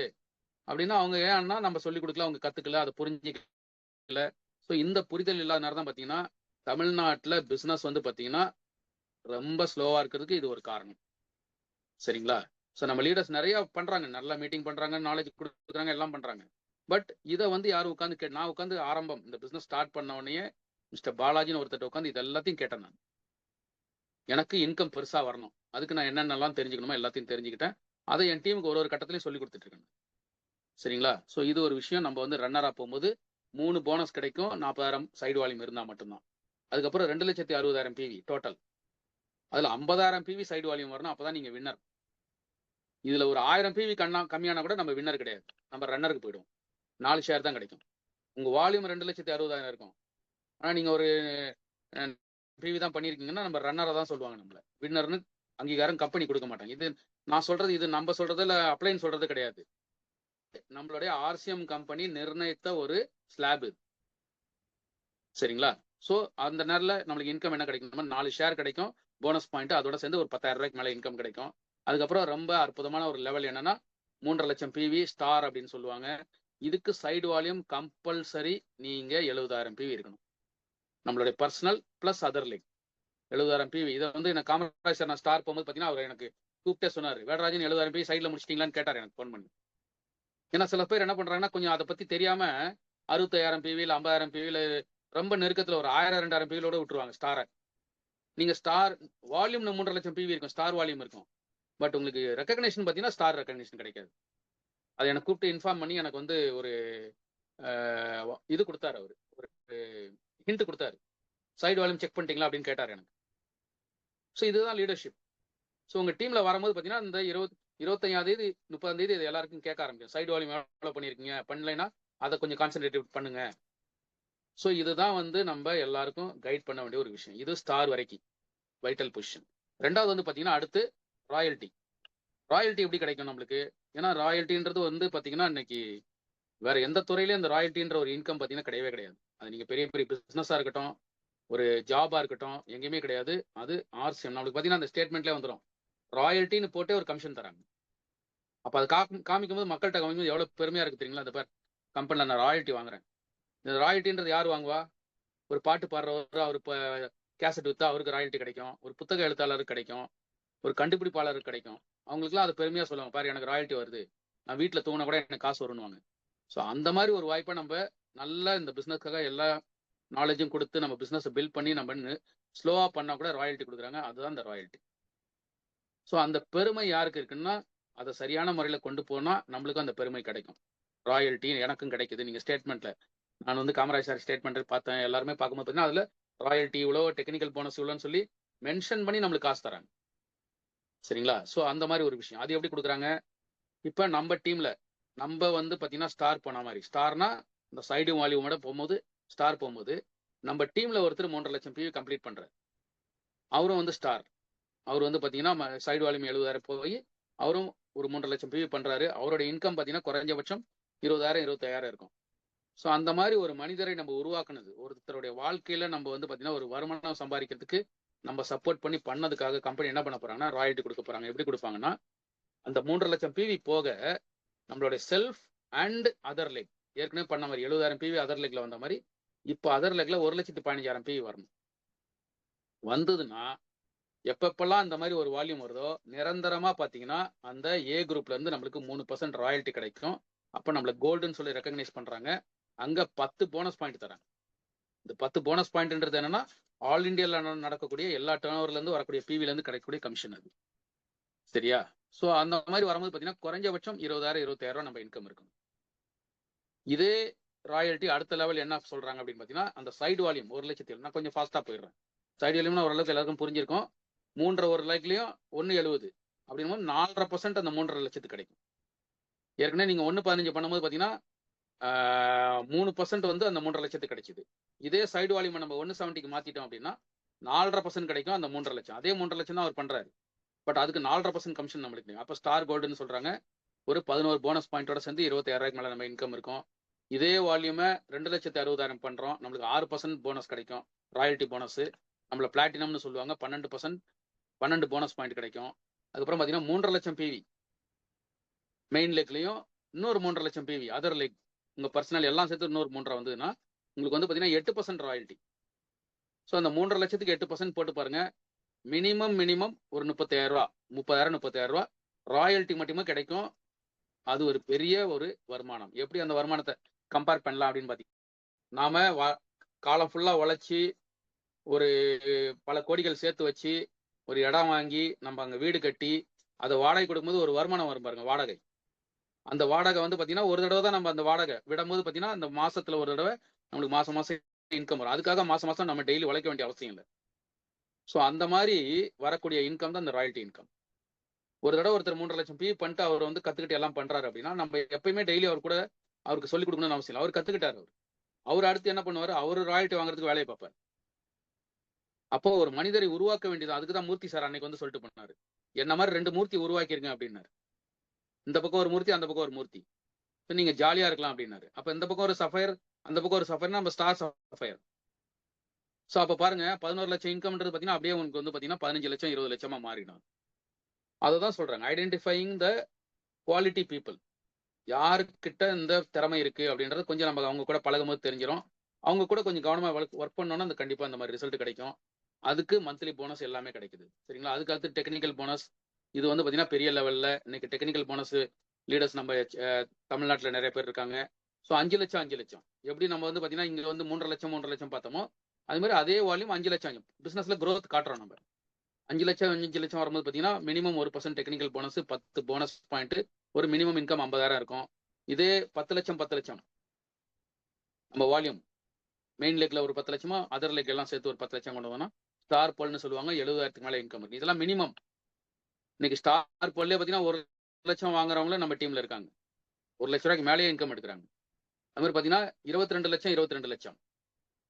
அப்படின்னா அவங்க ஏன்னா நம்ம சொல்லி கொடுக்கல, அவங்க கத்துக்கல, அதை புரிஞ்சிக்கல. ஸோ இந்த புரிதல் இல்லாத நேரம் தான் பாத்தீங்கன்னா தமிழ்நாட்டுல பிசினஸ் வந்து பாத்தீங்கன்னா ரொம்ப ஸ்லோவா இருக்கிறதுக்கு இது ஒரு காரணம். சரிங்களா? ஸோ நம்ம லீடர்ஸ் நிறைய பண்றாங்க, நல்லா மீட்டிங் பண்றாங்க, நாலேஜ் கொடுக்குறாங்க, எல்லாம் பண்றாங்க. பட் இதை வந்து யாரும் உட்காந்து நான் உட்காந்து ஆரம்பம் இந்த பிசினஸ் ஸ்டார்ட் பண்ண உடனே மிஸ்டர் பாலாஜின்னு ஒருத்தர் உட்காந்து இது எல்லாத்தையும் கேட்டேன். நான் எனக்கு இன்கம் பெருசா வரணும், அதுக்கு நான் என்னென்னலாம் தெரிஞ்சுக்கணுமோ எல்லாத்தையும் தெரிஞ்சுக்கிட்டேன். அதை என் டீமுக்கு ஒரு கட்டத்திலையும் சொல்லி கொடுத்துட்டு இருக்கேன். சரிங்களா? ஸோ இது ஒரு விஷயம். நம்ம வந்து ரன்னரா போகும்போது 3 போனஸ் கிடைக்கும், 40,000 சைடு வால்யூம் இருந்தா மட்டும்தான். அதுக்கப்புறம் 2,60,000 PV டோட்டல். அதுல 50,000 PV சைடு வால்யூம் வரணும், அப்பதான் நீங்க வின்னர். இதுல ஒரு 1000 PV கம்மியானா கூட நம்ம வின்னர் கிடையாது, நம்ம ரன்னருக்கு போயிடுவோம். 4 ஷேர் தான் கிடைக்கும். உங்க வால்யூம் 2,60,000 இருக்கும், ஆனா நீங்க ஒரு PV தான் பண்ணிருக்கீங்கன்னா நம்ம ரன்னரை தான் சொல்லுவாங்க. நம்மள வின்னர்னு அங்கீகாரம் கம்பெனி கொடுக்க மாட்டாங்க. இது நான் சொல்றது, இது நம்ம சொல்றது இல்ல, அப்ளைன்னு சொல்றது கிடையாது. நம்மளுடைய RCM கம்பெனி நிர்ணயித்த ஒரு ஸ்லாப் இது. சரிங்களா? ஸோ அந்த நேரில் நம்மளுக்கு இன்கம் என்ன கிடைக்கும்? 4 ஷேர் கிடைக்கும், போனஸ் பாயிண்ட், அதோட சேர்ந்து ஒரு 10,000 ரூபாய்க்கு மேலே இன்கம் கிடைக்கும். அதுக்கப்புறம் ரொம்ப அற்புதமான ஒரு லெவல் என்னன்னா 3.5 லட்சம் PV ஸ்டார் அப்படின்னு சொல்லுவாங்க. இதுக்கு சைடு வால்யூம் கம்பல்சரி நீங்க 70,000 PV இருக்கணும். நம்மளுடைய personal plus other link 70,000 PV. இதை வந்து எனக்கு காமராஜ் சார் நான் ஸ்டார் போகும்போது பார்த்தீங்கன்னா அவர் எனக்கு கூப்பிட்டே சொன்னார், வேடராஜன் 70,000 PV சைடில் முடிச்சிட்டீங்களான்னு கேட்டார் எனக்கு ஃபோன் பண்ணி. ஏன்னா சில பேர் என்ன பண்றாங்கன்னா கொஞ்சம் அதை பத்தி தெரியாம 65,000 PV 50,000 PV ரொம்ப நெருக்கத்துல ஒரு 1,000 2,000 PV விட்டுருவாங்க ஸ்டாரை. நீங்க ஸ்டார் வால்யூம் 3.5 லட்சம் PV இருக்கும், ஸ்டார் வால்யூம் இருக்கும். பட் உங்களுக்கு ரெகக்னேஷன் பார்த்தீங்கன்னா ஸ்டார் ரெகக்னேஷன் கிடைக்காது. அதை எனக்கு கூப்பிட்டு இன்ஃபார்ம் பண்ணி எனக்கு வந்து ஒரு இது கொடுத்தாரு, அவர் ஒரு ஹிண்ட் கொடுத்தாரு. சைடு வால்யூம் செக் பண்ணிட்டீங்களா அப்படின்னு கேட்டார் எனக்கு. ஸோ இதுதான் லீடர்ஷிப். ஸோ உங்க டீம்ல வரும்போது பார்த்தீங்கன்னா இந்த 25ஆம் தேதி 30ஆம் தேதி இது எல்லாருக்கும் கேட்க ஆரம்பிக்கும். சைடு வால்யூம் எவ்வளோ பண்ணியிருக்கீங்க, பண்ணலைன்னா அதை கொஞ்சம் கான்சென்ட்ரேட்டிவ் பண்ணுங்க. ஸோ இதுதான் வந்து நம்ம எல்லாருக்கும் கைட் பண்ண வேண்டிய ஒரு விஷயம். இது ஸ்டார் வரைக்கும் வைட்டல் பொசிஷன். ரெண்டாவது வந்து பார்த்தீங்கன்னா அடுத்து ராயல்ட்டி. ராயல்ட்டி எப்படி கிடைக்கும் நம்மளுக்கு? ஏன்னா ராயல்ட்டின்றது வந்து பார்த்தீங்கன்னா இன்னைக்கு வேற எந்த துறையிலையும் அந்த ராயல்ட்டின்ற ஒரு இன்கம் பார்த்தீங்கன்னா கிடையவே கிடையாது. அது நீங்க பெரிய பெரிய பிசினஸா இருக்கட்டும், ஒரு ஜாபா இருக்கட்டும், எங்கேயுமே கிடையாது. அது ஆர்சிஎம். நம்மளுக்கு பார்த்தீங்கன்னா, அந்த ஸ்டேட்மெண்ட்லயே வந்துரும். ராயல்டின்னு போட்டே ஒரு கமிஷன் தராங்க. அப்ப அத காமிக்கும்போது மக்கள்ட்ட காமிக்கும்போது எவ்வளோ பெருமையா இருக்கு தெரியுங்களா? இந்த பார் கம்பெனில நான் ராயல்டி வாங்குறேன். இந்த ராயல்டின்றது யார் வாங்குவா? ஒரு பாட்டு பாடுறவரு, அவரு இப்ப கேசெட் வித்தா அவருக்கு ராயல்டி கிடைக்கும். ஒரு புத்தக எழுத்தாளருக்கு கிடைக்கும். ஒரு கண்டுபிடிப்பாளருக்கு கிடைக்கும். அவங்களுக்கெல்லாம் அது பெருமையா சொல்லுவாங்க. பாரு எனக்கு ராயல்டி வருது. நான் வீட்ல தூங்குனா கூட எனக்கு காசு வருன்னுவாங்க. ஸோ அந்த மாரி ஒரு வாய்ப்ப நம்ப நல்லா இந்த பிசினஸ்க்காக எல்லா நாலேட்ஜும் குடுத்து நம்ம பிசினஸ பில்ட் பண்ணி நம்ம ஸ்லோவா பண்ணா கூட ராயல்டி குடுக்குறாங்க. அதுதான் இந்த ராயல்டி. ஸோ அந்த பெருமை யாருக்கு இருக்குன்னா, அத சரியான முறையில கொண்டு போனா நம்மளுக்கும் அந்த பெருமை கிடைக்கும். ராயல்டி எனக்கும் கிடைக்குது. நீங்க ஸ்டேட்மெண்ட்ல நான் வந்து காமராஜ் சார் ஸ்டேட்மெண்ட் பார்த்தேன். எல்லாருமே பார்க்கும்போது பார்த்தீங்கன்னா, அதுல ராயல்டி இவ்வளோ, டெக்னிக்கல் போனஸ் இவ்வளோன்னு சொல்லி மென்ஷன் பண்ணி நம்மளுக்கு காசு தராங்க. சரிங்களா? ஸோ அந்த மாரி ஒரு விஷயம். அது எப்படி குடுக்குறாங்க? இப்ப நம்ப டீம்ல நம்ப வந்து பார்த்தீங்கன்னா, ஸ்டார் போன மாரி. ஸ்டார்னா இந்த சைடு வால்யூமோட போம்போது, ஸ்டார் போம்போது, நம்ப டீம்ல ஒருத்தர் 3,50,000 PV கம்ப்ளீட் பண்றாரு. அவரும் வந்து ஸ்டார். அவரு வந்து பார்த்தீங்கன்னா, சைடு வால்யூம் 70,000 போயி, அவரும் ஒரு 3,50,000 PV பண்றாரு. அவரோட இன்கம் பார்த்தீங்கன்னா, குறைஞ்சபட்சம் 20,000, 25,000 இருக்கும். ஸோ அந்த மாரி ஒரு மனிதரை நம்ம உருவாக்குனது. ஒருத்தருடைய வாழ்க்கையில நம்ம வந்து பார்த்தீங்கன்னா, ஒரு வருமானம் சம்பாதிக்கிறதுக்கு நம்ம சப்போர்ட் பண்ணி பண்ணதுக்காக கம்பெனி என்ன பண்ண போறாங்கன்னா, ராயல்டி குடுக்க போறாங்க. எப்படி குடுப்பாங்கன்னா, அந்த 3,50,000 PV போக நம்மளுடைய செல்ஃப் அண்ட் அதர் லெக் ஏற்கனவே பண்ண மாரி 70,000 PV அதர் லெக்ல வந்த மாரி, இப்ப அதர் லெக்ல 1,15,000 PV வரணும். வந்ததுன்னா, எப்பப்பல்லாம் இந்த மாரி ஒரு வால்யூம் வருதோ, நிரந்தரமா பார்த்தீங்கன்னா, அந்த ஏ குரூப்ல இருந்து நம்மளுக்கு 3% ராயல்டி கிடைக்கும். அப்ப நம்மள கோல்டுன்னு சொல்லி ரெகக்னைஸ் பண்றாங்க. அங்க 10 போனஸ் பாயிண்ட் தராங்க. இந்த 10 போனஸ் பாயிண்ட்ன்றது என்னன்னா, ஆல் இண்டியால நடக்கக்கூடிய எல்லா டர்ன் ஓவர்ல இருந்து வரக்கூடிய PVல இருந்து கிடைக்கக்கூடிய கமிஷன் அது. சரியா? ஸோ அந்த மாரி வரும்போது பார்த்தீங்கன்னா, குறைஞ்சபட்சம் 20,000, 25,000 நம்ம இன்கம் இருக்கும். இதே ராயல்டி அடுத்த லெவல் என்ன சொல்றாங்க அப்படின்னு பார்த்தீங்கன்னா, அந்த சைடு வால்யூம் 1,00,000 நான் கொஞ்சம் ஃபாஸ்ட்டா போயிடுறேன். சைடு வால்யூம்னா ஓரளவுக்கு எல்லாருக்கும் புரிஞ்சிருக்கும். 3 1 லேக்லயும் 1,70 அப்படிங்கும்போது 4,5% அந்த 3,50,000 கிடைக்கும். ஏற்கனவே நீங்க 1,15 பண்ணும்போது பார்த்தீங்கன்னா, 3% வந்து அந்த 3,50,000 கிடைச்சது. இதே சைடு வால்யூம் நம்ம 170க்கு மாத்திட்டோம் அப்படின்னா, 4,5% கிடைக்கும் அந்த 3,50,000. அதே 3,50,000 தான் அவர் பண்றாரு. பட் அதுக்கு 4,5% கமிஷன் நம்மளுக்கு. அப்ப ஸ்டார் கோல்டுன்னு சொல்றாங்க. ஒரு 11 போனஸ் பாயிண்டோட சேர்ந்து 25,000 மேல நம்ம இன்கம் இருக்கும். இதே வால்யூம 2,60,000 பண்றோம். நம்மளுக்கு 6% போனஸ் கிடைக்கும். Royalty bonus. நம்மள பிளாட்டினம்னு சொல்லுவாங்க. 12 போனஸ் பாயிண்ட் கிடைக்கும். அதுக்கப்புறம் பார்த்தீங்கன்னா 3,50,000 PV. மெயின் லெக்லயும் இன்னொரு 3,50,000 PV அதர் லெக். உங்க பர்சனல் எல்லாம் சேர்த்து இன்னொரு 3,500 வந்ததுன்னா, உங்களுக்கு வந்து பார்த்தீங்கன்னா 8% ராயல்டி. ஸோ அந்த 3,50,000க்கு 8% போட்டு பாருங்க. மினிமம் ஒரு ரூ. 35,000 30,000 35,000 ராயல்டி மட்டுமே கிடைக்கும். அது ஒரு பெரிய ஒரு வருமானம். எப்படி அந்த வருமானத்த கம்பேர் பண்ணலாம் அப்படின்னு பார்த்தீங்கன்னா, நாம காலம் ஃபுல்லா உழைச்சு, ஒரு பல கோடிகள் சேர்த்து வச்சு, ஒரு இடம் வாங்கி, நம்ம அங்க வீடு கட்டி, அத வாடகை கொடுக்கும்போது ஒரு வருமானம் வரும் பாருங்க வாடகை. அந்த வாடகை வந்து பார்த்தீங்கன்னா, ஒரு தடவ தான் நம்ம அந்த வாடகை விடும்போது பார்த்தீங்கன்னா, அந்த மாசத்துல ஒரு தடவ நம்மளுக்கு மாசம் மாசம் இன்கம் வரும். அதுக்காக மாசம் மாசம் நம்ம டெய்லி உழைக்க வேண்டிய அவசியம் இல்ல. ஸோ அந்த மாரி வரக்கூடிய இன்கம் தான் இந்த ராயல்டி இன்கம். ஒரு தடவ ஒருத்தர் 3,00,000 பண்ணிட்டு அவர் வந்து கத்துக்கிட்டு எல்லாம் பண்றாரு அப்படின்னா, நம்ம எப்பயுமே டெய்லி அவர் கூட அவருக்கு சொல்லிக் கொடுக்கணும்னு அவசியம் இல்ல. அவர் கத்துக்கிட்டாரு அவரு. அவரு அடுத்து என்ன பண்ணுவாரு? அவரு ராயல்டி வாங்குறதுக்கு வேலைய பார்ப்பாரு. அப்போ ஒரு மனிதரை உருவாக்க வேண்டியது அதுக்கு தான் மூர்த்தி சார் அன்னைக்கு வந்து சொல்லிட்டு போனாரு. என்ன மாரி 2 மூர்த்தி உருவாக்கிருங்க அப்படின்னாரு. இந்த பக்கம் ஒரு மூர்த்தி, அந்த பக்கம் ஒரு மூர்த்தி. நீங்க ஜாலியா இருக்கலாம் அப்படின்னாரு. அப்ப இந்த பக்கம் ஒரு சஃபயர், அந்த பக்கம் ஒரு சஃபயர்னா நம்ம ஸ்டார் சஃபயர். ஸோ அப்ப பாருங்க 11,00,000 இன்கம்ன்றது பார்த்தீங்கன்னா, அப்படியே உங்களுக்கு வந்து பார்த்தீங்கன்னா 15,00,000 20,00,000 மாறிடும். அததான் சொல்றாங்க. Identifying the quality people. யாருக்கிட்ட இந்த திறமை இருக்கு அப்படின்றது கொஞ்சம் நம்ம அவங்க கூட பழகும்போது தெரிஞ்சிரும். அவங்க கூட கொஞ்சம் கவனமா ஒர்க் பண்ணோம்னா, அந்த கண்டிப்பா இந்த மாரி ரிசல்ட் கிடைக்கும். அதுக்கு மந்த்லி போனஸ் எல்லாமே கிடைக்குது. சரிங்களா? அதுக்கு அடுத்து டெக்னிக்கல் போனஸ். இது வந்து பார்த்தீங்கன்னா, பெரிய லெவல்ல இன்னைக்கு டெக்னிக்கல் போனஸ் லீடர்ஸ் நம்ம தமிழ்நாட்டுல நெறைய பேர் இருக்காங்க. ஸோ 5,00,000 5,00,000 எப்படி நம்ம வந்து பார்த்தீங்கன்னா, இங்க வந்து 3,00,000 3,00,000 பார்த்தோமோ, அது மாரி அதே வால்யூம் 5,00,000 பிசினஸ்ல குரோத் காட்டுறோம் நம்ம. 5,00,000 5,00,000 வரும்போது பார்த்தீங்கன்னா, minimum 1% technical bonus 10 bonus point ஒரு மினிமம் இன்கம் 50,000 இருக்கும். இதே 10,00,000 10,00,000 நம்ம வால்யூம் மெயின் லெக்ல ஒரு 10,00,000 அதர் லெக் எல்லாம் சேர்த்து ஒரு 10,00,000 கொண்டு வந்தோம்னா, ஸ்டார் போல்ன்னு சொல்லுவாங்க. 70,000க்கு மேல இன்கம் இருக்கு. இதெல்லாம் மினிமம். இன்னைக்கு ஸ்டார் போல்லே பார்த்தீங்கன்னா, 1,00,000 வாங்குறவங்களும் நம்ம டீம்ல இருக்காங்க. ரூ. 1,00,000 மேலேயே இன்கம் எடுக்குறாங்க. அது மாரி பார்த்தீங்கன்னா, 22,00,000 22,00,000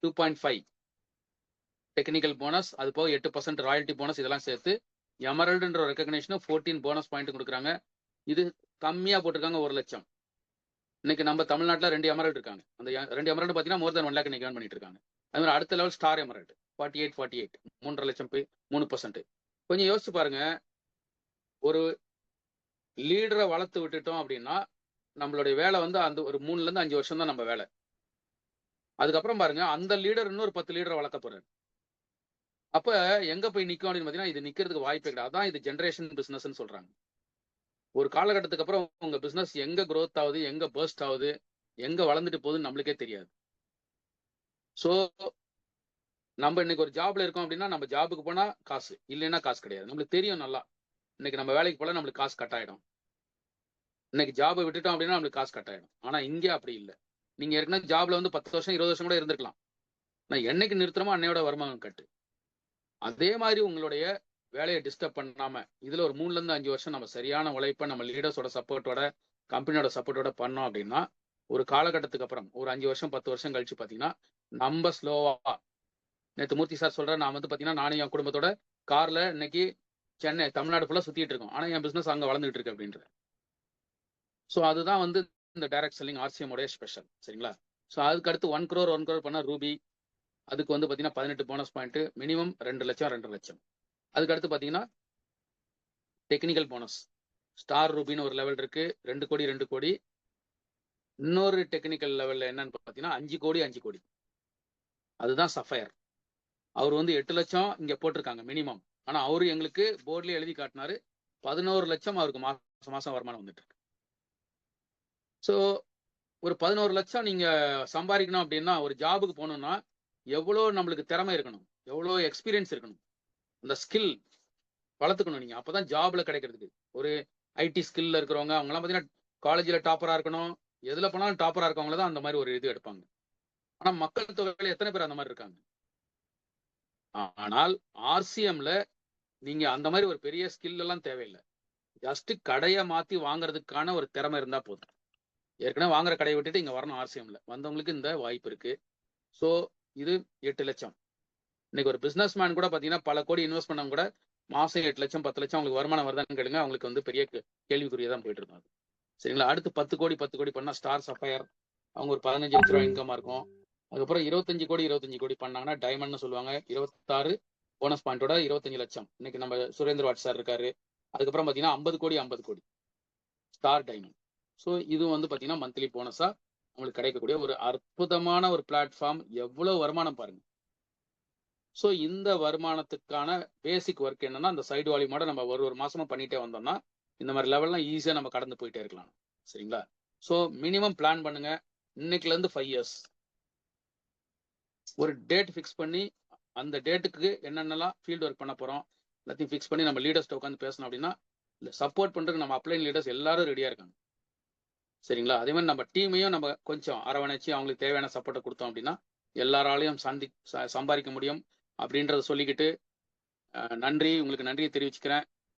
2.5 டெக்னிக்கல் போனஸ், அது போக 8% ராயல்டி போனஸ் இதெல்லாம் சேர்த்து எமரல்டுன்ற ஒரு ரெகக்னேஷன் 14 போனஸ் பாயிண்ட் குடுக்குறாங்க. இது கம்மியா போட்டிருக்காங்க 1,00,000. இன்னைக்கு நம்ம தமிழ்நாட்டுல 2 எமரல்டு இருக்காங்க. அந்த 2 எமரல்டு பார்த்தீங்கன்னா, மோர் தென் 1,00,000 இன்னைக்கு ஏர்ன் பண்ணிட்டு இருக்காங்க. அது மாரி அடுத்த லெவல் ஸ்டார் எமரல்டு. 48 3.5 லட்சம் போய் 3%. கொஞ்சம் யோசிச்சு பாருங்க, ஒரு லீடரை வளர்த்து விட்டுட்டோம் அப்படின்னா நம்மளுடைய வேலை வந்து அந்த ஒரு 3ல இருந்து 5 வருஷம் தான் நம்ம வேலை. அதுக்கப்புறம் பாருங்க அந்த லீடர் இன்னொரு 10 லீடரை வளர்க்க போறாரு. அப்ப எங்க போய் நிக்கும் அப்படின்னு பாத்தீங்கன்னா இது நிக்கிறதுக்கு வாய்ப்பே கிடையாது. அதான் இது ஜெனரேஷன் பிசினஸ்ன்னு சொல்றாங்க. ஒரு காலகட்டத்துக்கு அப்புறம் உங்க பிசினஸ் எங்க growth ஆகுது, எங்க பர்ஸ்ட் ஆகுது, எங்க வளர்ந்துட்டு போகுதுன்னு நம்மளுக்கே தெரியாது. சோ நம்ம இன்னைக்கு ஒரு ஜாப்ல இருக்கோம் அப்படின்னா நம்ம ஜாபுக்கு போனா காசு, இல்லைன்னா காசு கிடையாது. நம்மளுக்கு தெரியும் நல்லா. இன்னைக்கு நம்ம வேலைக்கு போல நம்மளுக்கு காசு கட் ஆயிடும். இன்னைக்கு ஜாபை விட்டுட்டோம் அப்படின்னா நம்மளுக்கு காசு கட் ஆயிடும். ஆனா இங்க அப்படி இல்லை. நீங்க ஏற்கனவே ஜாப்ல வந்து 10 வருஷம் 20 வருஷம் கூட இருந்திருக்கலாம். நான் என்னைக்கு நிறுத்துறோமோ அன்னையோட வருமானம் கட்டு. அதே மாதிரி உங்களுடைய வேலையை டிஸ்டர்ப் பண்ணாம இதுல ஒரு 3ல இருந்து 5 வருஷம் நம்ம சரியான உழைப்பை நம்ம லீடர்ஸோட சப்போர்ட்டோட கம்பெனியோட சப்போர்ட்டோட பண்ணோம் அப்படின்னா ஒரு காலகட்டத்துக்கு அப்புறம் ஒரு 5 வருஷம் 10 வருஷம் கழிச்சு பாத்தீங்கன்னா நம்ம ஸ்லோவா நேற்று மூர்த்தி சார் சொல்றேன், நான் வந்து பாத்தீங்கன்னா நானும் என் குடும்பத்தோட கார்ல இன்னைக்கு சென்னை தமிழ்நாடு ஃபுல்லா சுத்திட்டு இருக்கோம். ஆனா என் பிசினஸ் அங்க வளர்ந்துட்டு இருக்கு அப்படின்ற. ஸோ அதுதான் வந்து இந்த டைரக்ட் செல்லிங் RCM உடைய ஸ்பெஷல். சரிங்களா? ஸோ அதுக்கு அடுத்து 1 crore பண்ண ரூபி, அதுக்கு வந்து பாத்தீங்கன்னா 18 போனஸ் பாயிண்ட், மினிமம் 2 லட்சம் 2.5 லட்சம். அதுக்கு அடுத்து பாத்தீங்கன்னா டெக்னிக்கல் போனஸ் ஸ்டார் ரூபின்னு ஒரு லெவல் இருக்கு, 2 கோடி 2 கோடி. இன்னொரு டெக்னிக்கல் லெவல்ல என்னன்னு பாத்தீங்கன்னா 5 கோடி 5 கோடி. அதுதான் சஃபயர். அவர் வந்து 8 லட்சம் இங்க போட்டிருக்காங்க மினிமம். ஆனா அவரு எங்களுக்கு போர்ட்லயே எழுதி காட்டினாரு 11 லட்சம் அவருக்கு மாசம் மாசம் வருமானம் வந்துட்டு இருக்கு. ஸோ ஒரு 11 லட்சம் நீங்க சம்பாதிக்கணும் அப்படின்னா ஒரு ஜாபுக்கு போகணும்னா எவ்வளோ நம்மளுக்கு திறமை இருக்கணும், எவ்வளோ எக்ஸ்பீரியன்ஸ் இருக்கணும், அந்த ஸ்கில் வளர்த்துக்கணும் நீங்க. அப்பதான் ஜாப்ல கிடைக்கிறதுக்கு ஒரு ஐடி ஸ்கில்ல இருக்கிறவங்க அவங்கலாம் பார்த்தீங்கன்னா காலேஜில் டாப்பரா இருக்கணும், எதுல போனாலும் டாப்பரா இருக்கவங்கள தான் அந்த மாதிரி ஒரு இது எடுப்பாங்க. ஆனா மக்கள் தொகையில எத்தனை பேர் அந்த மாதிரி இருக்காங்க? ஆனால் RCMல நீங்க அந்த மாதிரி ஒரு பெரிய ஸ்கில் எல்லாம் தேவையில்லை. ஜஸ்ட் கடையை மாத்தி வாங்குறதுக்கான ஒரு திறமை இருந்தா போதும். ஏற்கனவே வாங்குற கடையை விட்டுட்டு இங்க வரணும் RCMல வந்தவங்களுக்கு இந்த வாய்ப்பு இருக்கு. ஸோ இது 8 லட்சம். இன்னைக்கு ஒரு பிசினஸ் மேன் கூட பாத்தீங்கன்னா பல கோடி இன்வெஸ்ட் பண்ணவங்க கூட மாசம் 8 லட்சம் 10 லட்சம் அவங்களுக்கு வருமானம் வருதான்னு கேளுங்க, அவங்களுக்கு வந்து பெரிய கேள்விக்குறியா தான் போயிட்டு இருக்கும். சரிங்களா? அடுத்து 10 கோடி பண்ணா ஸ்டார் சஃபயர், அவங்க ஒரு 15 லட்ச ரூபாய் இன்கமா இருக்கும். அதுக்கப்புறம் 25 கோடி பண்ணாங்கன்னா டைமண்ட்னு சொல்லுவாங்க, 26 போனஸ் பாயிண்டோட 25 லட்சம். இன்னைக்கு நம்ம சுரேந்திர வாட் சார் இருக்காரு. அதுக்கப்புறம் பாத்தீங்கன்னா 50 கோடி ஸ்டார் டைமண்ட். ஸோ இது வந்து பாத்தீங்கன்னா மந்த்லி போனஸா உங்களுக்கு கிடைக்கக்கூடிய ஒரு அற்புதமான ஒரு பிளாட்ஃபார்ம். எவ்வளவு வருமானம் பாருங்க. ஸோ இந்த வருமானத்துக்கான பேசிக் ஒர்க் என்னன்னா அந்த சைடு வால்யூமோட நம்ம ஒரு மாசமா பண்ணிட்டே வந்தோம்னா இந்த மாதிரி லெவல்லாம் ஈஸியா நம்ம கடந்து போயிட்டே இருக்கலாம். சரிங்களா? ஸோ மினிமம் பிளான் பண்ணுங்க. இன்னைக்குல இருந்து 5 இயர்ஸ் ஒரு டேட் ஃபிக்ஸ் பண்ணி அந்த டேட்டுக்கு என்னென்னலாம் ஃபீல்டு ஒர்க் பண்ண போறோம் எல்லாத்தையும் ஃபிக்ஸ் பண்ணி நம்ம லீடர்ஸ்ட்ட உட்காந்து பேசணும் அப்படின்னா இந்த சப்போர்ட் பண்றதுக்கு நம்ம அப்ளைன் லீடர்ஸ் எல்லாரும் ரெடியா இருக்காங்க. சரிங்களா? அதே மாதிரி நம்ம டீமையும் நம்ம கொஞ்சம் அரவணைச்சு அவங்களுக்கு தேவையான சப்போர்ட்டை கொடுத்தோம் அப்படின்னா எல்லாராலையும் சம்பாதிக்க முடியும் அப்படின்றத சொல்லிக்கிட்டு நன்றி, உங்களுக்கு நன்றியை தெரிவிச்சுக்கிறேன்.